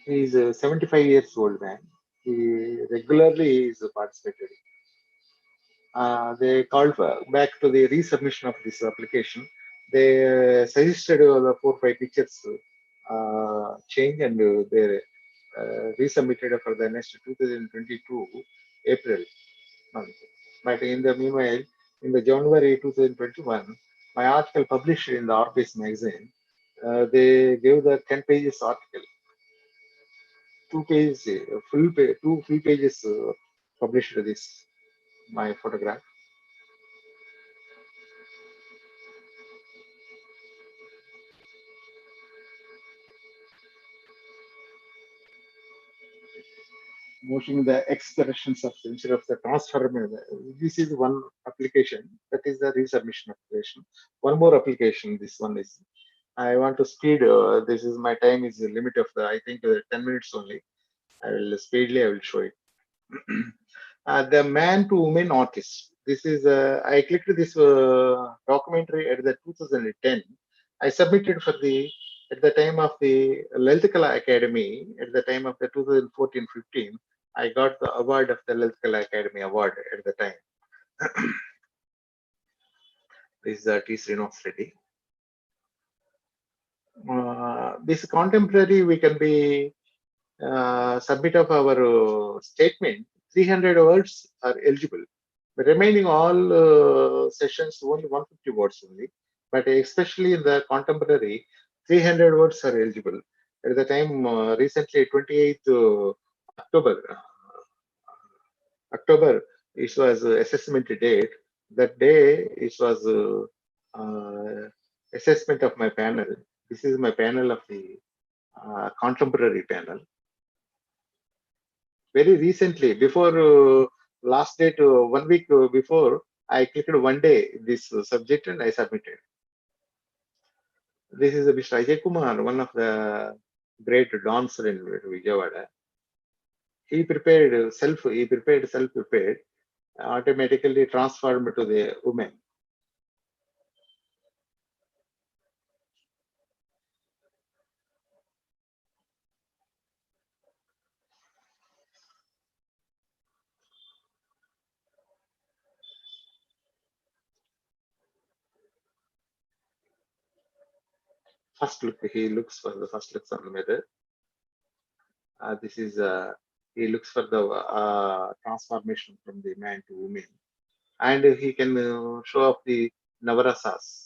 He is a 75 years old man. He regularly is participating. They called back to the resubmission of this application. They suggested the 4-5 pictures change, and they resubmitted for the next 2022 April month. But in the meanwhile, in the January 2021, my article published in the RPS magazine, they gave the 10 pages article, 2 pages, two full pages published this, my photograph. Motion the expressions of instead of the transformer. This is one application, that is the resubmission application. One more application, this one is, I want to speed, this is my time is the limit of the, I think 10 minutes only. I will speedily, I will show it. The man to woman artist. This is, I clicked this documentary at the 2010. I submitted for the, at the time of the Lalith Academy, at the time of the 2014-15, I got the award of the Lalith Academy award at the time. This is T. Srinivasa Reddy. This contemporary, we can be submit of our statement, 300 words are eligible. But remaining all sessions, only 150 words only. But especially in the contemporary, 300 words are eligible. At the time, recently, 28th October, it was assessment date. That day, it was assessment of my panel. This is my panel of the contemporary panel. Very recently, before last date, 1 week before, I clicked one day this subject and I submitted. This is Mr. Ajay Kumar, one of the great dancer in Vijayawada. He prepared self-prepared, automatically transformed to the women. First look, he looks for the first looks on the mirror. This is he looks for the transformation from the man to woman, and he can show off the navarasas.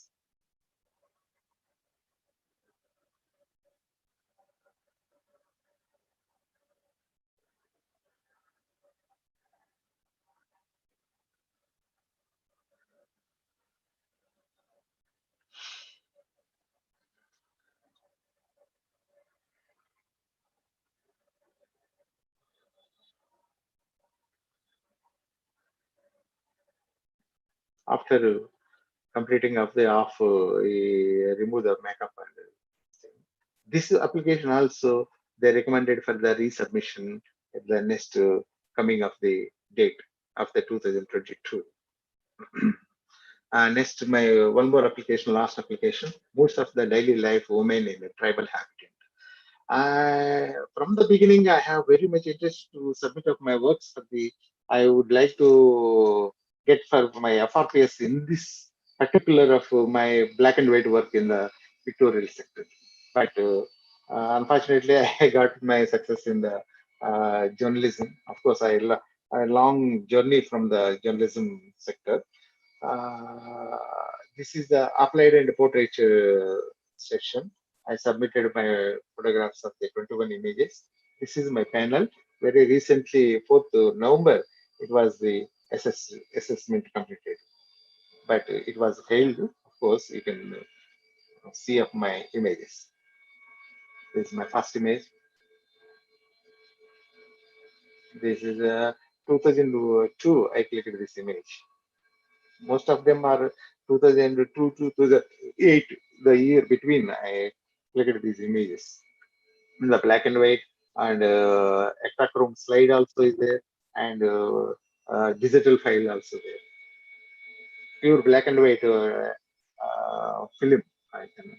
After completing of the off, he remove the makeup and this application also they recommended for the resubmission at the next coming of the date of the 2022. Next, my one more application, last application, moods of the daily life women in a tribal habitat. From the beginning, I have very much interest to submit of my works for the. I would like to get for my FRPS in this particular of my black and white work in the pictorial sector, but unfortunately, I got my success in the journalism. Of course, a long journey from the journalism sector. Uh, this is the applied and portraiture section. I submitted my photographs of the 21 images. This is my panel. Very recently, 4th November, it was the assessment completed. But it was failed. Of course, you can see of my images. This is my first image. This is 2002. I clicked this image. Most of them are 2002 to 2008, the year between. I clicked these images. The black and white and Ektachrome slide also is there, and digital file also there. Pure black and white film. I can.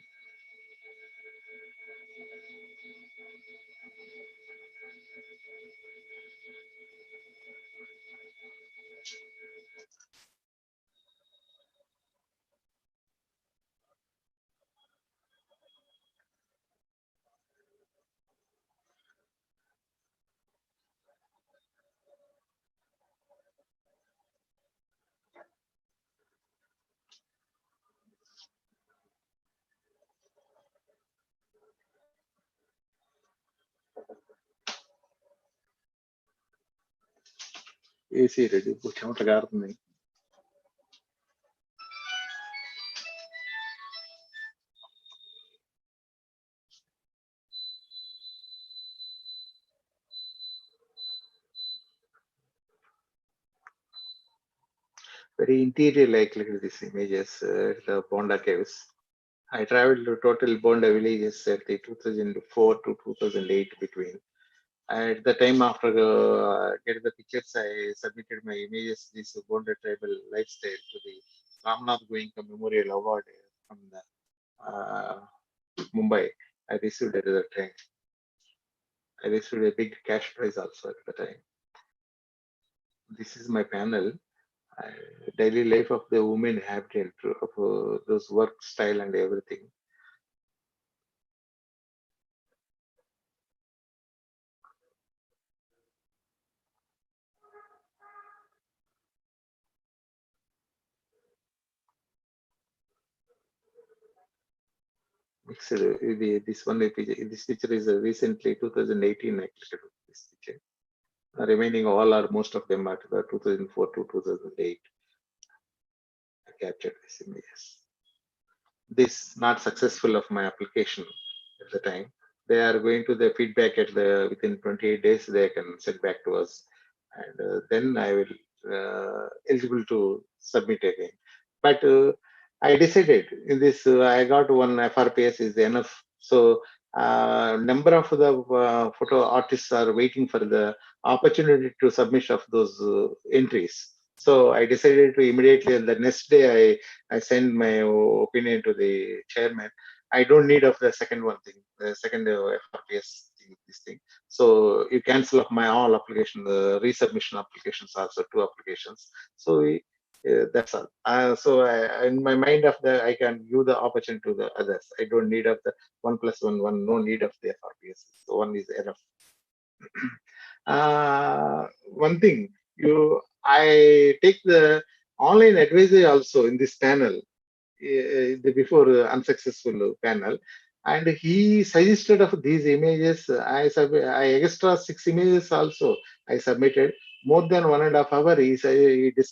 AC ready. చెమట కారుతుంది. Very interior like these images, the Bonda caves. I traveled to total Bonda villages at the 2004 to 2008 between. At the time after getting the pictures, I submitted my images, this Bonda tribal lifestyle to the Ramnath Goenka Memorial Award from the Mumbai. I received at the time. I received a big cash prize also at the time. This is my panel. Daily life of the women inhabitant of those work style and everything. mixed. This one picture, this picture is recently 2018. I clicked this picture. Remaining all are most of them are 2004 to 2008. I captured these images. This not successful of my application at the time. They are going to the feedback at the within 28 days. They can send back to us, and then I will eligible to submit again. But I decided in this. I got one FRPS is enough. So number of the photo artists are waiting for the opportunity to submit of those entries. So I decided to immediately the next day I send my opinion to the chairman. I don't need of the second one thing, the second FRPS thing, this thing. So you cancel of my all application, the resubmission applications also 2 applications. So that's all. In my mind of the, I can give the opportunity to the others. I don't need of the 1+1, no need of the FRPS. So one is enough. One thing I take the online advisory also in this panel, the before unsuccessful panel, and he suggested of these images. I extra 6 images also I submitted. More than 1.5 hours.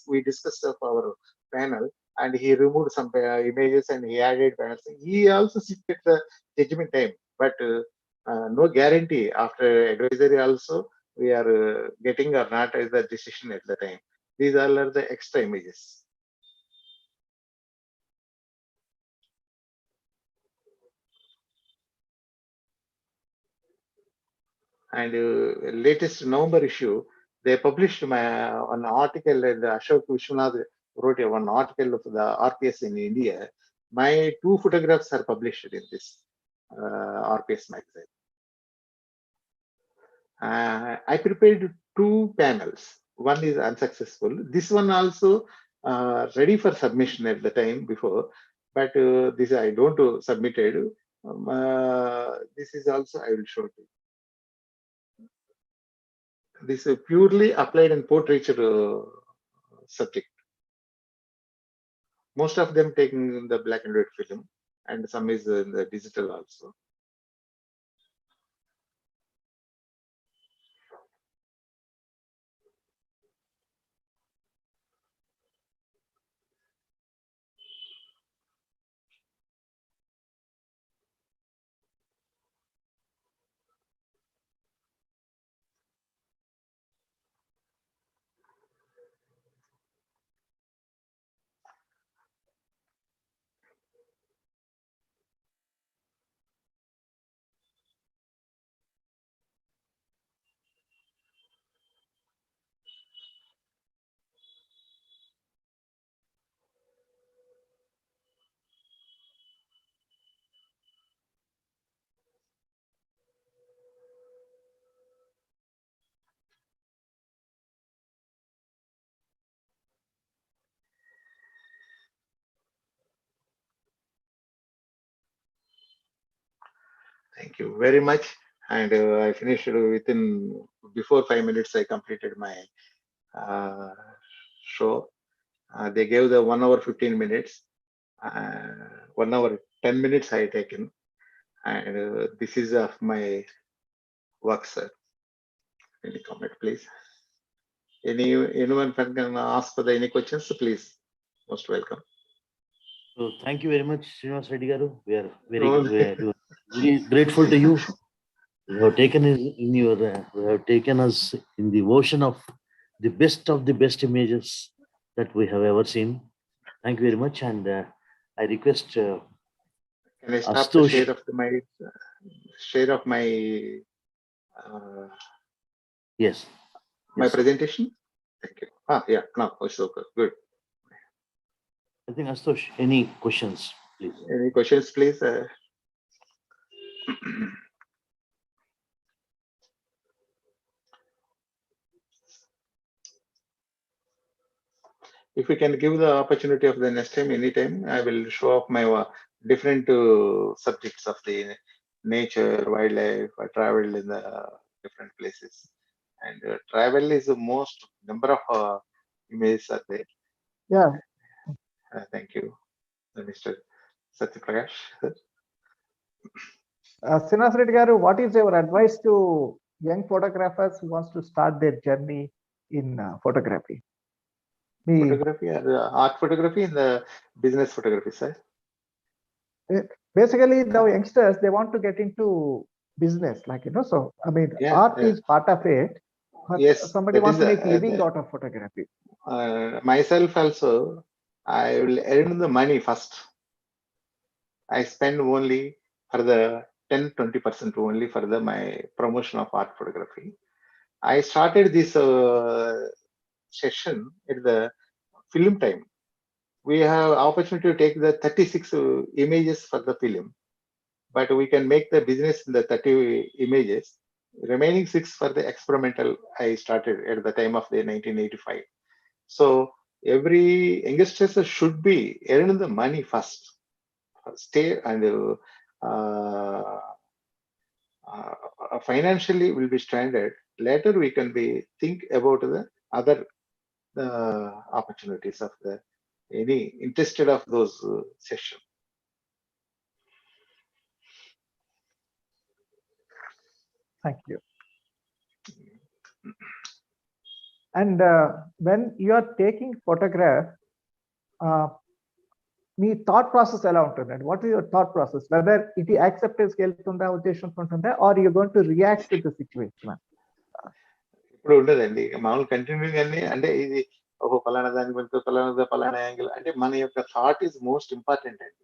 We discussed of our panel, and he removed some images and he added panels. He also shifted the judgment time, but no guarantee after advisory also we are getting or not as the decision at the time. These all are the extra images. And latest November issue, they published an article, and Ashok Vishwanath wrote one article of the RPS in India. My 2 photographs are published in this RPS magazine. I prepared 2 panels. One is unsuccessful. This one also ready for submission at the time before, but this I don't submitted. This is also I will show you. This is purely applied and portraiture subject. Most of them taking the black and white film, and some is in the digital also. Thank you very much. And I finished within before 5 minutes. I completed my show. They gave the 1 hour 15 minutes. 1 hour 10 minutes I taken, and this is of my work, sir. Any comment, please? Anyone can ask for any questions, please. Most welcome. So thank you very much, Srinivasa Reddy garu. We are No. very grateful to you. You have taken you have taken us in the ocean of the best images that we have ever seen. Thank you very much, and I request Can I stop the Astosh. share of my Yes. my Yes, sir. presentation? Thank you. Yeah, no, it's okay. Good. I think Astosh, any questions, please? Any questions, please? If we can give the opportunity of the next time, anytime, I will show up my different subjects of the nature, wildlife. I traveled in the different places, and travel is the most number of images are there. Yeah. Thank you, Mr. Satyaprakash. Srinivasa Reddy garu, what is your advice to young photographers who wants to start their journey in photography? Photography or art photography in the business photography, sir? Basically, the youngsters, they want to get into business, like, so I mean, art is part of it, but Yes, somebody that wants is, to make living out of photography. Myself also, I will earn the money first. I spend only for the 10-20% only for my promotion of art photography. I started this session at the film time. We have opportunity to take the 36 images for the film, but we can make the business in the 30 images. Remaining 6 for the experimental. I started at the time of the 1985. So every youngster should be earn the money first, stay and financially will be stranded. Later we can be think about the other opportunities of the any interested of those session. Thank you. And when you are taking photograph, మీ thought process ఎలా ఉంటుందండి? What is your thought process? Whether ఇది acceptance వెళ్తుందా, ఉద్దేశంతో ఉంటుందా, are you going to react to the situation? ఇప్పుడు ఉండదండి మామూలు కంటిన్యూ గానే, అంటే ఇది ఒక పలానా దాని గురించి పలానా యాంగిల్, అంటే మన యొక్క థాట్ ఈజ్ మోస్ట్ ఇంపార్టెంట్ అండి.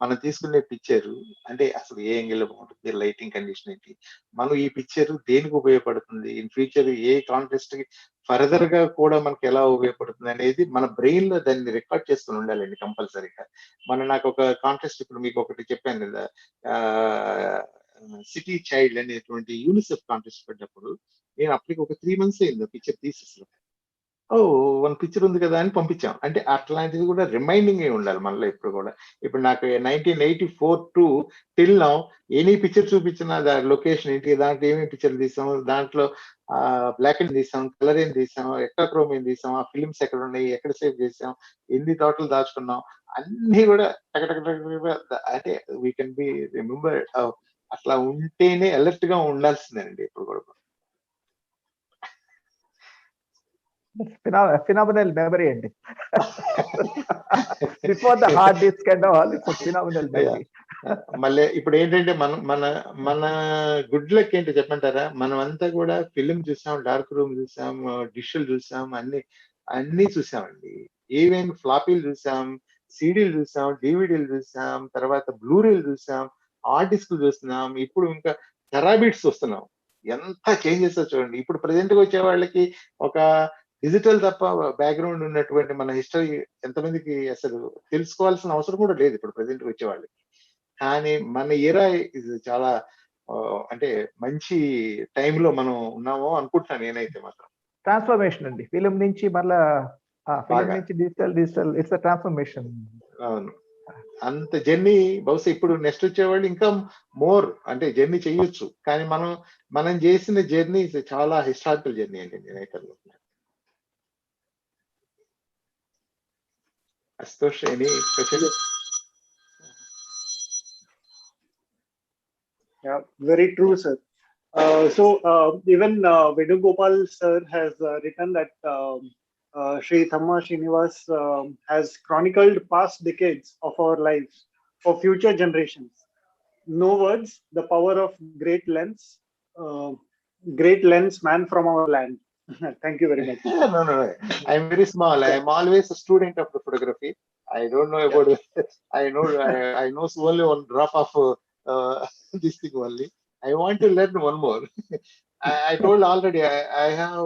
మనం తీసుకునే పిక్చర్ అంటే అసలు ఏ యాంగిల్ లో బాగుంటుంది, లైటింగ్ కండిషన్ ఏంటి, మనం ఈ పిక్చర్ దేనికి ఉపయోగపడుతుంది, ఇన్ ఫ్యూచర్ ఏ కాంటెస్ట్ కి ఫర్దర్ గా కూడా మనకి ఎలా ఉపయోగపడుతుంది అనేది మన బ్రెయిన్ లో దాన్ని రికార్డ్ చేసుకుని ఉండాలండి కంపల్సరీగా. నాకు ఒక కాంటెస్ట్, ఇప్పుడు మీకు ఒకటి చెప్పాను కదా, సిటీ చైల్డ్ అనేటువంటి యూనిసెఫ్ కాంటెస్ట్ పెట్టినప్పుడు నేను అప్పటికి ఒక 3 months అయింది పిక్చర్ తీసేసి, వన్ పిక్చర్ ఉంది కదా అని పంపించాం. అంటే అట్లాంటిది కూడా రిమైండింగ్ ఉండాలి మనలో ఎప్పుడు కూడా. ఇప్పుడు నాకు 1984 to till now any picture చూపించిన లొకేషన్ ఏంటి, దాంట్లో ఏమేమి పిక్చర్ తీసాం, దాంట్లో బ్లాక్ అండ్ తీసాం, కలర్ ఏం తీసాం, ఎక్కడ క్రోమ్ ఏం తీసాం, ఆ ఫిల్మ్స్ ఎక్కడ ఉన్నాయి, ఎక్కడ సేవ్ చేసాం, ఎన్ని తోటలు దాచుకున్నాం, అన్ని కూడా అంటే వీ కెన్ బి రిమెంబర్. అట్లా ఉంటేనే అలర్ట్ గా ఉండాల్సిందేనండి ఎప్పుడు కూడా. ఫినామినల్ మెమరీ అండి. Before the hard disk and all, it's phenomenal memory. మళ్ళీ ఇప్పుడు ఏంటంటే మన మన మన గుడ్ లక్ ఏంటో చెప్పంటారా, మనం అంతా కూడా ఫిలిం చూసాం, డార్క్ రూమ్ చూసాం, డిష్లు చూసాం, అన్ని చూసామండి. ఈవెన్ ఫ్లాపీలు చూసాం, సీడీలు చూసాం, డివిడీలు చూసాం, తర్వాత బ్లూరేలు చూసాం, హార్డ్ డిస్క్ చూస్తున్నాం, ఇప్పుడు ఇంకా టెరాబిట్స్ చూస్తున్నాం. ఎంత చేంజెస్ చూడండి. ఇప్పుడు ప్రెసెంట్ గా వచ్చే వాళ్ళకి ఒక డిజిటల్ తప్ప బ్యాక్గ్రౌండ్ ఉన్నటువంటి మన హిస్టరీ ఎంతమందికి అసలు తెలుసుకోవాల్సిన అవసరం కూడా లేదు ఇప్పుడు ప్రెసెంట్ వచ్చే వాళ్ళకి. కానీ మన ఏరా ఇది చాలా అంటే మంచి టైంలో మనం ఉన్నామో అనుకుంటున్నాను నేనైతే మాత్రం. ట్రాన్స్ఫర్మేషన్ అండి, ఫిలిం నుంచి మళ్ళా ఫిలిం నుంచి డిజిటల్ ఇట్స్ ట్రాన్స్ఫర్మేషన్. అవును, అంత జర్నీ బహుశా ఇప్పుడు నెక్స్ట్ వచ్చేవాళ్ళు ఇంకా మోర్ అంటే జర్నీ చేయొచ్చు. కానీ మనం చేసిన జర్నీ చాలా హిస్టారికల్ జర్నీ అండి నేనైతే అనుకుంటున్నాను. Astosh, any question? Yeah, very true, sir. Even Vedugopal sir has written that Sri Thamma Srinivas has chronicled past decades of our lives for future generations. No words, the power of great lens man from our land. Thank you very much. No. I'm very small. I'm always a student of the photography. I don't know about it. I know only one drop of this thing only. I want to learn one more. I told already. I have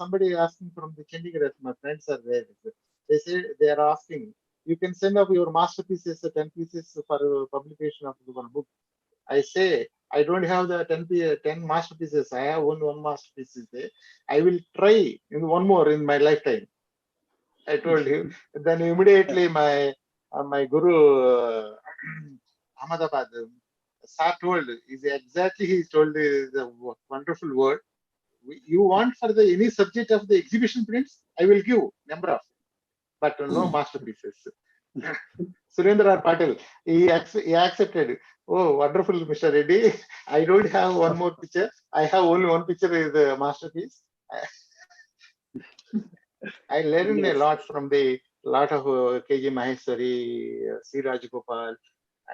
somebody asking from the Chandigarh. My friends are there. They say they are asking. You can send up your masterpieces, 10 pieces for publication of the one book. I say I don't have the 10 masterpieces. I have only one masterpiece there. I will try in one more in my lifetime. I told him. Then immediately my guru Ahmedabad sir told he told the wonderful word. You want for the any subject of the exhibition prints, I will give number of, but no masterpieces. Surendra Patil, he accepted. Oh, wonderful, Mr. Reddy. I don't have one more picture. I have only one picture is the masterpiece. I learned a Yes. lot from the lot of KG Maheshwari, C. Rajagopal,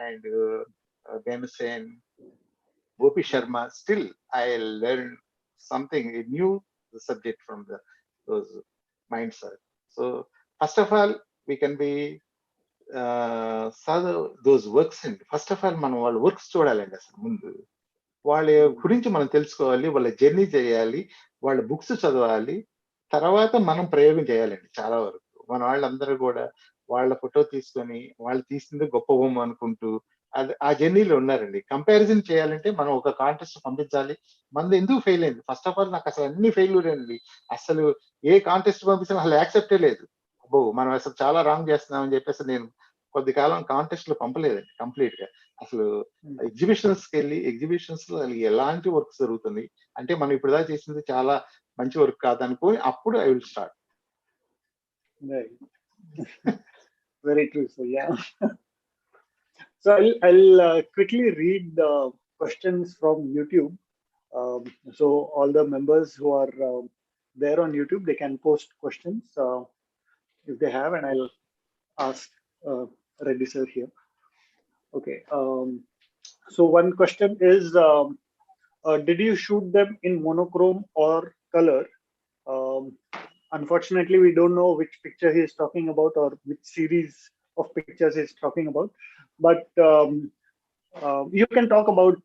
and Bhimsen, Gopi Sharma. Still, I learned something, a new subject from those minds. So, first of all, we can be those works అండి first of all మనం వాళ్ళ works చూడాలండి అసలు ముందు వాళ్ళ గురించి మనం తెలుసుకోవాలి వాళ్ళ జర్నీ చేయాలి వాళ్ళ బుక్స్ చదవాలి తర్వాత మనం ప్రయోగం చేయాలండి చాలా వరకు మన వాళ్ళందరూ కూడా వాళ్ళ ఫోటో తీసుకొని వాళ్ళు తీసింది గొప్ప బొమ్మ అనుకుంటూ అది ఆ జర్నీలో ఉన్నారండి కంపారిజన్ చేయాలంటే మనం ఒక కాంటెస్ట్ పంపించాలి మనది ఎందుకు ఫెయిల్ అయింది ఫస్ట్ ఆఫ్ ఆల్ నాకు అసలు అన్ని ఫెయిల్యూర్ అండి అసలు ఏ కాంటెస్ట్ పంపించినా అసలు యాక్సెప్టే లేదు అబ్బో మనం అసలు చాలా రాంగ్ చేస్తున్నామని చెప్పేసి నేను కొద్ది కాలం కాంటెస్ట్ లో పంపలేదండి కంప్లీట్ గా అసలు ఎగ్జిబిషన్స్ కి వెళ్ళి ఎగ్జిబిషన్స్ లో ఎలాంటి వర్క్ జరుగుతుంది అంటే మనం ఇప్పుడు దాకా చేసింది చాలా మంచి వర్క్ కాదనుకోని అప్పుడు I will start Right. Very true. So yeah. So I'll quickly read the questions from YouTube. So all the members who are there on YouTube, they can post questions if they have, and I'll ask Reddy sir here. Okay. So one question is, did you shoot them in monochrome or color? Um, Unfortunately, we don't know which picture he is talking about or which series of pictures he is talking about. But you can talk about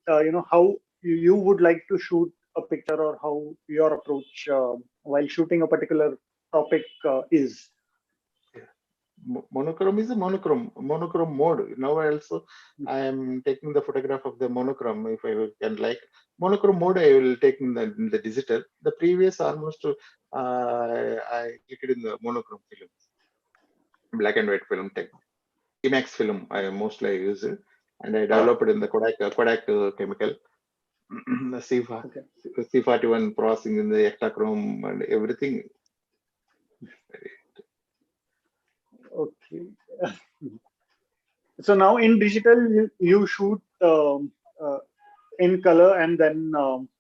how you would like to shoot a picture or how your approach while shooting a particular topic is. Monochrome is a monochrome mode. Now also I am taking the photograph of the monochrome. If I can like monochrome mode, I will take in the digital. The previous almost I clicked in the monochrome film, black and white film tech. Emax film I mostly use it, and I developed in the Kodak chemical. The Okay. C41 processing in the Ektachrome and everything. Okay. So now in digital, you shoot in color, and then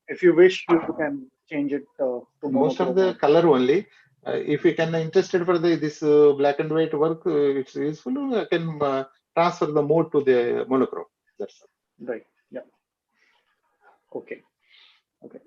if you wish, you can change it to Most of monochrome. the color only. If you can interested for this black and white work, it's useful. I can transfer the mode to the monochrome. That's all. Right. Yeah. Okay. Okay.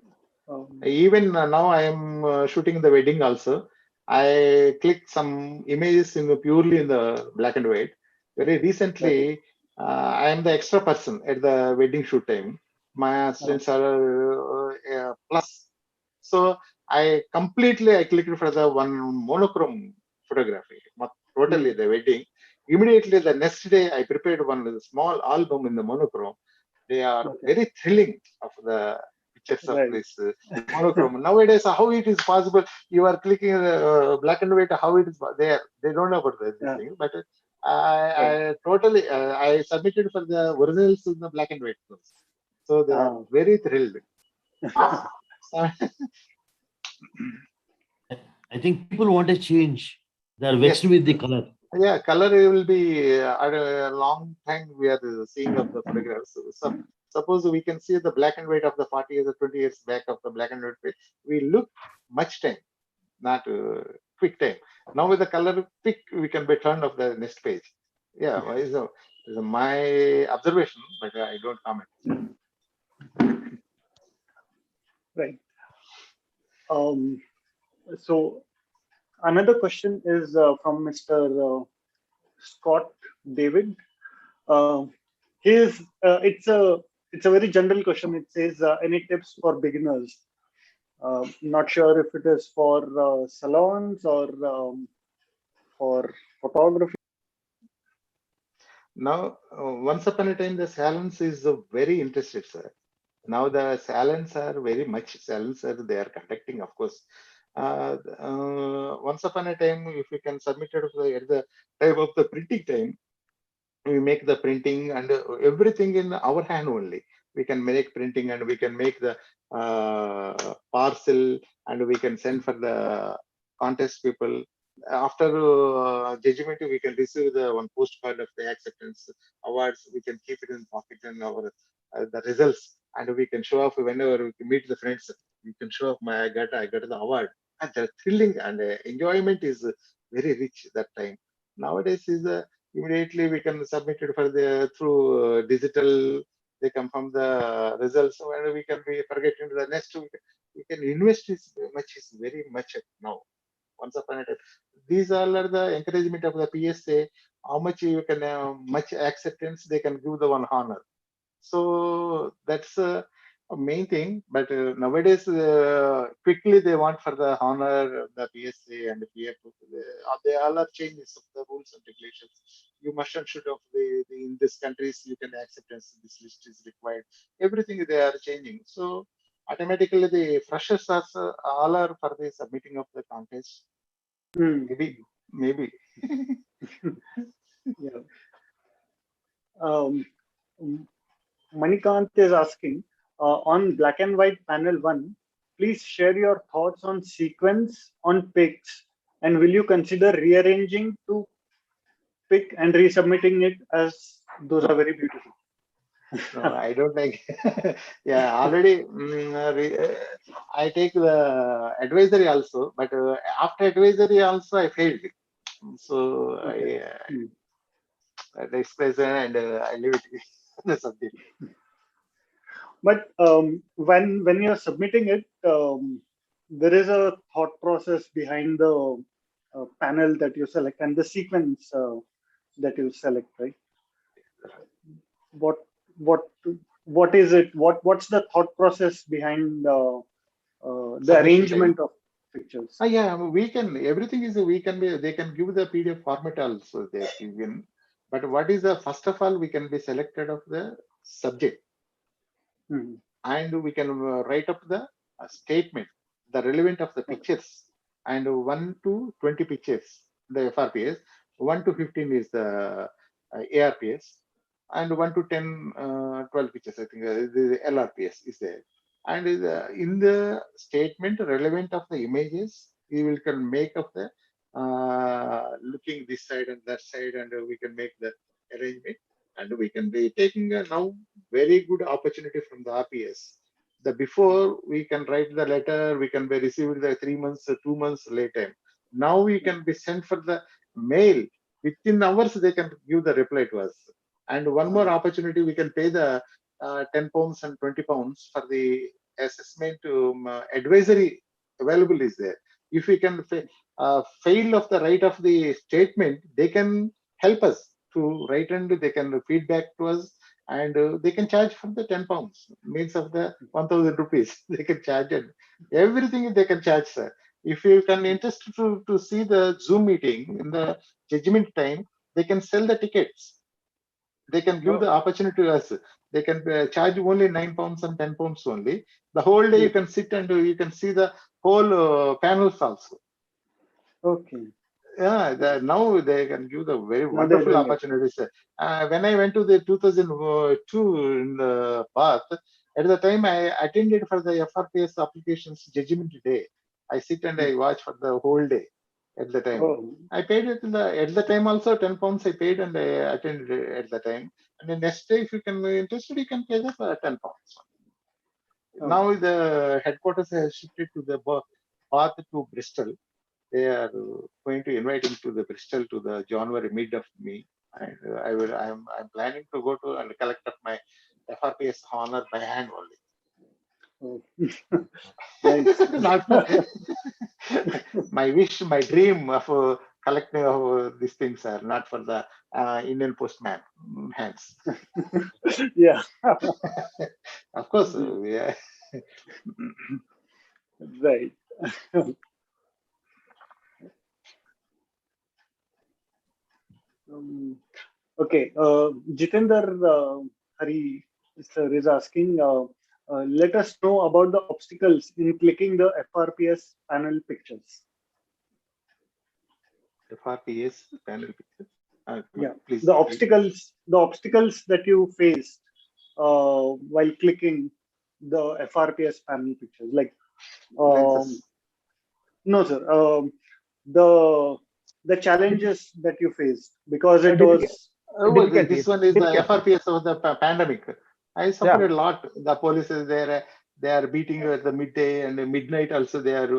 Even now I am shooting the wedding also. I click some images in purely in the black and white. Very recently, I am the extra person at the wedding shoot time. My assistants are plus. So I clicked for the one monochrome photography, totally the wedding. Immediately the next day I prepared one small album in the monochrome. They are very thrilling of the pictures of this monochrome. Nowadays, how it is possible? You are clicking the black and white. How it is there? They don't know about this thing. But I totally I submitted for the originals in the black and white films. So they are very thrilled. I think people want a change. They are vexed with the color. Yeah, color will be at a long time we are seeing of the photographs. So, suppose we can see the black and white of the 40 years or 20 years back of the black and white page. We look much time, not quick time. Now with the color quick, we can be turned of the next page. Yeah, so my observation, but I don't comment. Right. So another question is from Mr. Scott David. It's a very general question. It says, any tips for beginners? Not sure if it is for salons or for photography. Now, once upon a time, the salons is very interested, sir. Now the salons are very much salons are they are conducting, of course. Once upon a time, if we can submit it at the time of the printing time, we make the printing and everything in our hand only. We can make printing and we can make the parcel and we can send for the contest people. after judgment, we can receive the one postcard of the acceptance awards. We can keep it in pocket and our the results, and we can show off whenever we meet the friends. We can show off I got the award, and the thrilling and enjoyment is very rich that time. Nowadays is immediately we can submit it for the through digital. They come from the results, and we can be forget into the next. We can invest is much is very much now. Once upon a time, these all are the encouragement of the PSA. How much you can much acceptance they can give the one honor. So that's a main thing. But nowadays, quickly they want for the honor the PSA and the PF. They all are changes of the rules and regulations. You must and should of in this countries you can acceptance. This list is required. Everything they are changing. So automatically the freshers are all are for the submitting of the contest. Maybe. Yeah. Manikant is asking on black and white panel 1, please share your thoughts on sequence on pics, and will you consider rearranging to pic and resubmitting it, as those are very beautiful? No, I don't like. Yeah, already I take the advisory also, but after advisory also I failed. So Okay. I express and I leave it the subject. But when you're submitting it, there is a thought process behind the panel that you select and the sequence that you select, right? What what what is it? What's the thought process behind the Submission time. arrangement of pictures? Yeah, we can. Everything is we can be. They can give the PDF format also. They have given. But what is the first of all we can be selected of the subject, and we can write up the statement, the relevant of the pictures, and 1 to 20 pictures, the FRPS, 1 to 15 is the ARPS, and 1 to 10, 12 pictures, I think the LRPS is there. And in the statement relevant of the images, we will can make of the looking this side and that side, and we can make the arrangement, and we can be taking a now very good opportunity from the RPS. The before we can write the letter, we can be received the 3 months, 2 months later. Now we can be sent for the mail within hours. They can give the reply to us. And one more opportunity, we can pay the 10 pounds and 20 pounds for the assessment advisory available is there. If we can fail of the right of the statement, they can help us to write and they can feedback to us, and they can charge for the 10 pounds, means of the 1,000 rupees. They can charge it. Everything they can charge, sir. If you can interested to see the Zoom meeting in the judgment time, they can sell the tickets. They can give the opportunity to us. They can charge only 9 pounds and 10 pounds only. The whole day you can sit and you can see the whole panels also. Okay. Yeah, now they can give the very wonderful opportunities. When I went to the 2002 in the Bath, at the time I attended for the FRPS applications judgment day. I sit and I watch for the whole day at the time. I paid it at the time also 10 pounds I paid and I attended at the time. And the next day, if you can be interested, you can pay the 10 pounds. Now the headquarters has shifted to the Bath to Bristol. They are going to invite him to the Bristol to the January mid of May, and I'm planning to go to and collect up my FRPS honor by hand only. Not my wish, my dream of collecting these things are not for the Indian postman hands. Yeah. Of course, yeah. Right. Okay. Jitender Hari sir is asking, let us know about the obstacles in clicking the FRPS panel pictures. FRPS panel pictures. Yeah, please. the obstacles that you faced while clicking the FRPS panel pictures, like no sir, the the challenges that you faced, because it Difficult. was This one is the Difficult. FRPS of the pandemic. I suffered a lot. The police is there. They are beating you at the midday and midnight also. They are,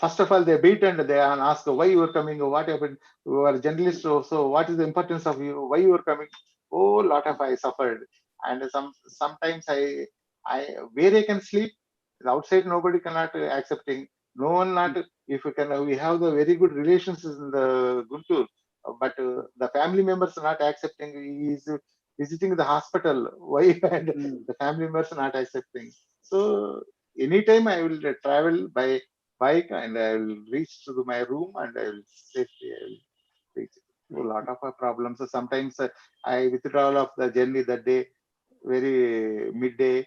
first of all, they beat and they ask why you are coming, what happened. You are a journalist, so what is the importance of you? Why you are coming? Oh, lot of I suffered. And sometimes I where I can sleep, outside nobody cannot accepting. No one not, if you can, we have the very good relations in the Guntur, but the family members are not accepting. He is visiting the hospital. Why? And the family members are not accepting. So anytime I will travel by bike and I will reach to my room and I will safely I will reach. A lot of problems. So sometimes I withdrawal of the journey that day, very midday.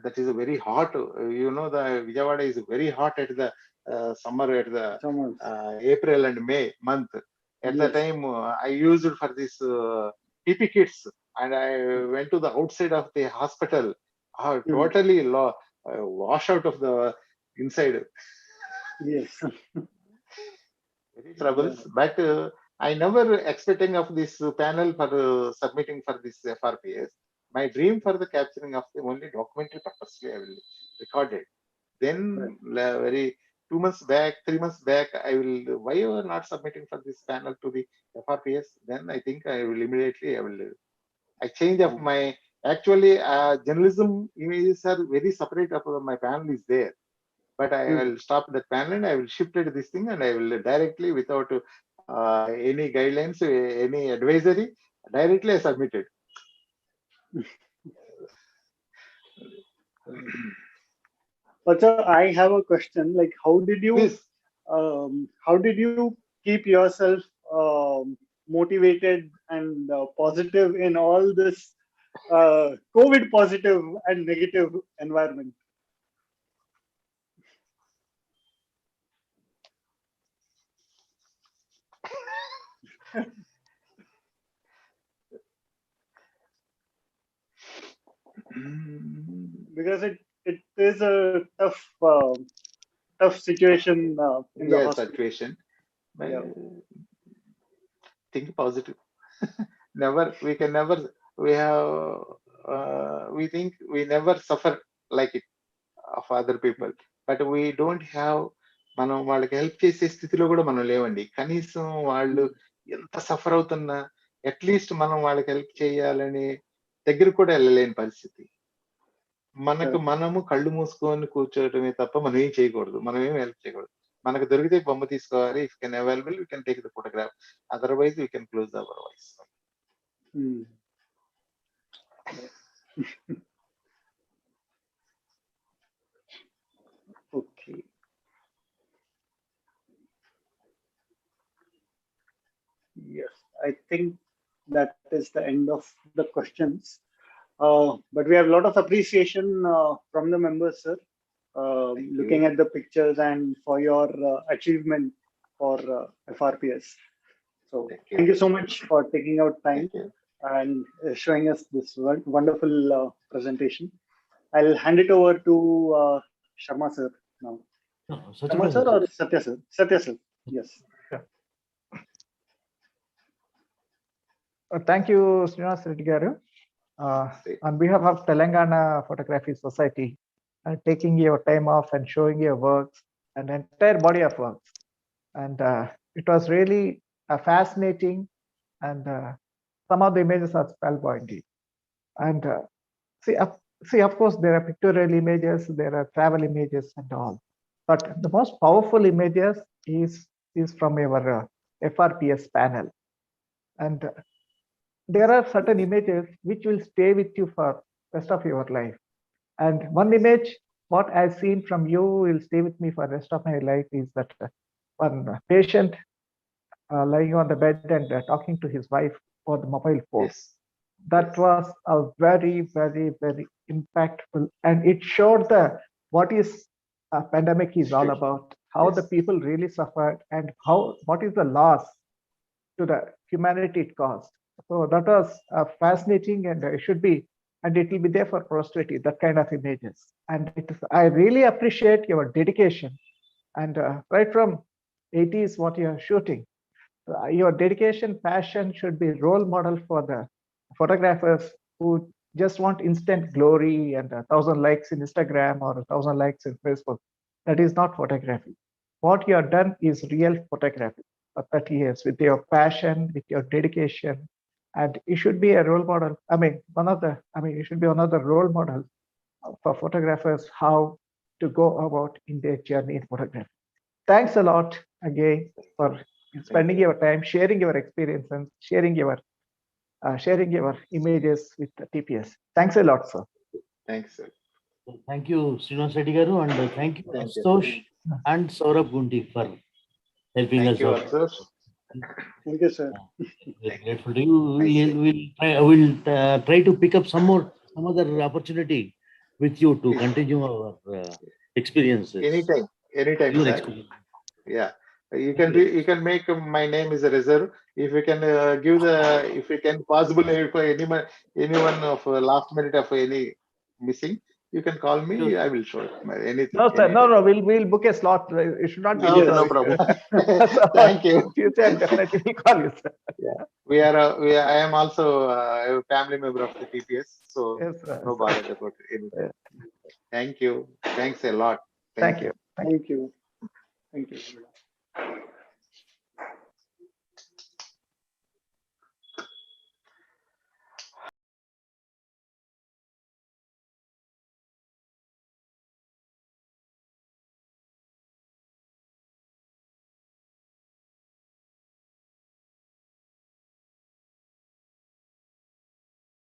That is a very hot. You know, the Vijayawada is very hot at the summer, at the April and May month. At the time, I used it for this TP kits, and I went to the outside of the hospital. Totally wash out of the inside. Yes. Very troubles, but I never expecting of this panel for submitting for this FRPS. My dream for the capturing of the only documentary purposely I will record it. Then very 2 months back, 3 months back, I will, why you are not submitting for this panel to the FRPS? Then I think I will immediately, I change of my, actually journalism images are very separate of my panel is there. But I will stop that panel and I will shift it this thing and I will directly without any guidelines, any advisory, directly I submit it. But sir, I have a question. Like, how did Please. you keep yourself motivated and positive in all this COVID positive and negative environment? Because it is a tough situation in the hospital. Situation. But Yeah. think positive. We can never, we think we never suffer like it of other people. But we don't have, మనం వాళ్ళకి help చేసే స్థితిలో కూడా మనం లేవండి. కనీసం వాళ్ళు ఎంత సఫర్ అవుతున్నా అట్లీస్ట్ మనం వాళ్ళకి హెల్ప్ చేయాలని దగ్గర కూడా వెళ్ళలేని పరిస్థితి. మనము కళ్ళు మూసుకొని కూర్చోవటమే తప్ప మనం ఏం చేయకూడదు. మనం ఏం హెల్ప్ చేయకూడదు. మనకు దొరికితే బొమ్మ తీసుకోవాలి. If can available we can take the photograph, otherwise we can close hour voice. Okay. Yes, I think that is the end of the questions. But we have a lot of appreciation from the members, sir, looking at the pictures and for your achievement for FRPS. So thank you so much for taking out time and showing us this wonderful presentation. I'll hand it over to Sharma sir now. Sharma sir or Satya sir? Satya sir. Yes. Thank you, Srinivasa Reddy garu. On behalf of Telangana Photography Society, taking your time off and showing your works, an entire body of works. And it was really fascinating, and some of the images are spellbinding. And see, of course, there are pictorial images, there are travel images and all. But the most powerful images is from your FRPS panel. And there are certain images which will stay with you for rest of your life. And one image, what I've seen from you will stay with me for the rest of my life, is that one patient lying on the bed and talking to his wife for the mobile phone. Yes. That was a very, very, very impactful, and it showed what is a pandemic is all about, how the people really suffered, and what is the loss to the humanity it caused. So that was fascinating, and it should be, and it will be there for posterity, that kind of images. And I really appreciate your dedication, and right from 80s what you are shooting, your dedication, passion should be role model for the photographers who just want instant glory and 1,000 likes in Instagram or 1,000 likes in Facebook. That is not photography. What you have done is real photography for 30 years with your passion, with your dedication, and you should be a role model. You should be one of the role models for photographers how to go about in their journey in photography. Thanks a lot again for spending your time, sharing your experience, and sharing your images with the TPS. Thanks a lot, sir. Thanks, sir. Thank you, Srinivasa Reddy garu, and thank you, Thank you. Astosh and Saurabh Gunti for helping Thank us you out. also. Thank you, sir. Very grateful to you. Nice. We'll try to pick up some other opportunity with you to continue our experiences. Anytime, Your sir. experience. Yeah, you can make my name is a reserve. If you can if you can possible for anyone of last minute of any missing, you can call me. Sure. I will show it. Anything. No, sir. anytime. No. We'll book a slot. You should not be Okay, sure. no problem. So, Thank you. future, definitely we'll call you, sir. I am also a family member of the TPS, so Yes, sir. no bother about anything. Thank you. Thanks a lot. Thank you. Thank you. Thank you.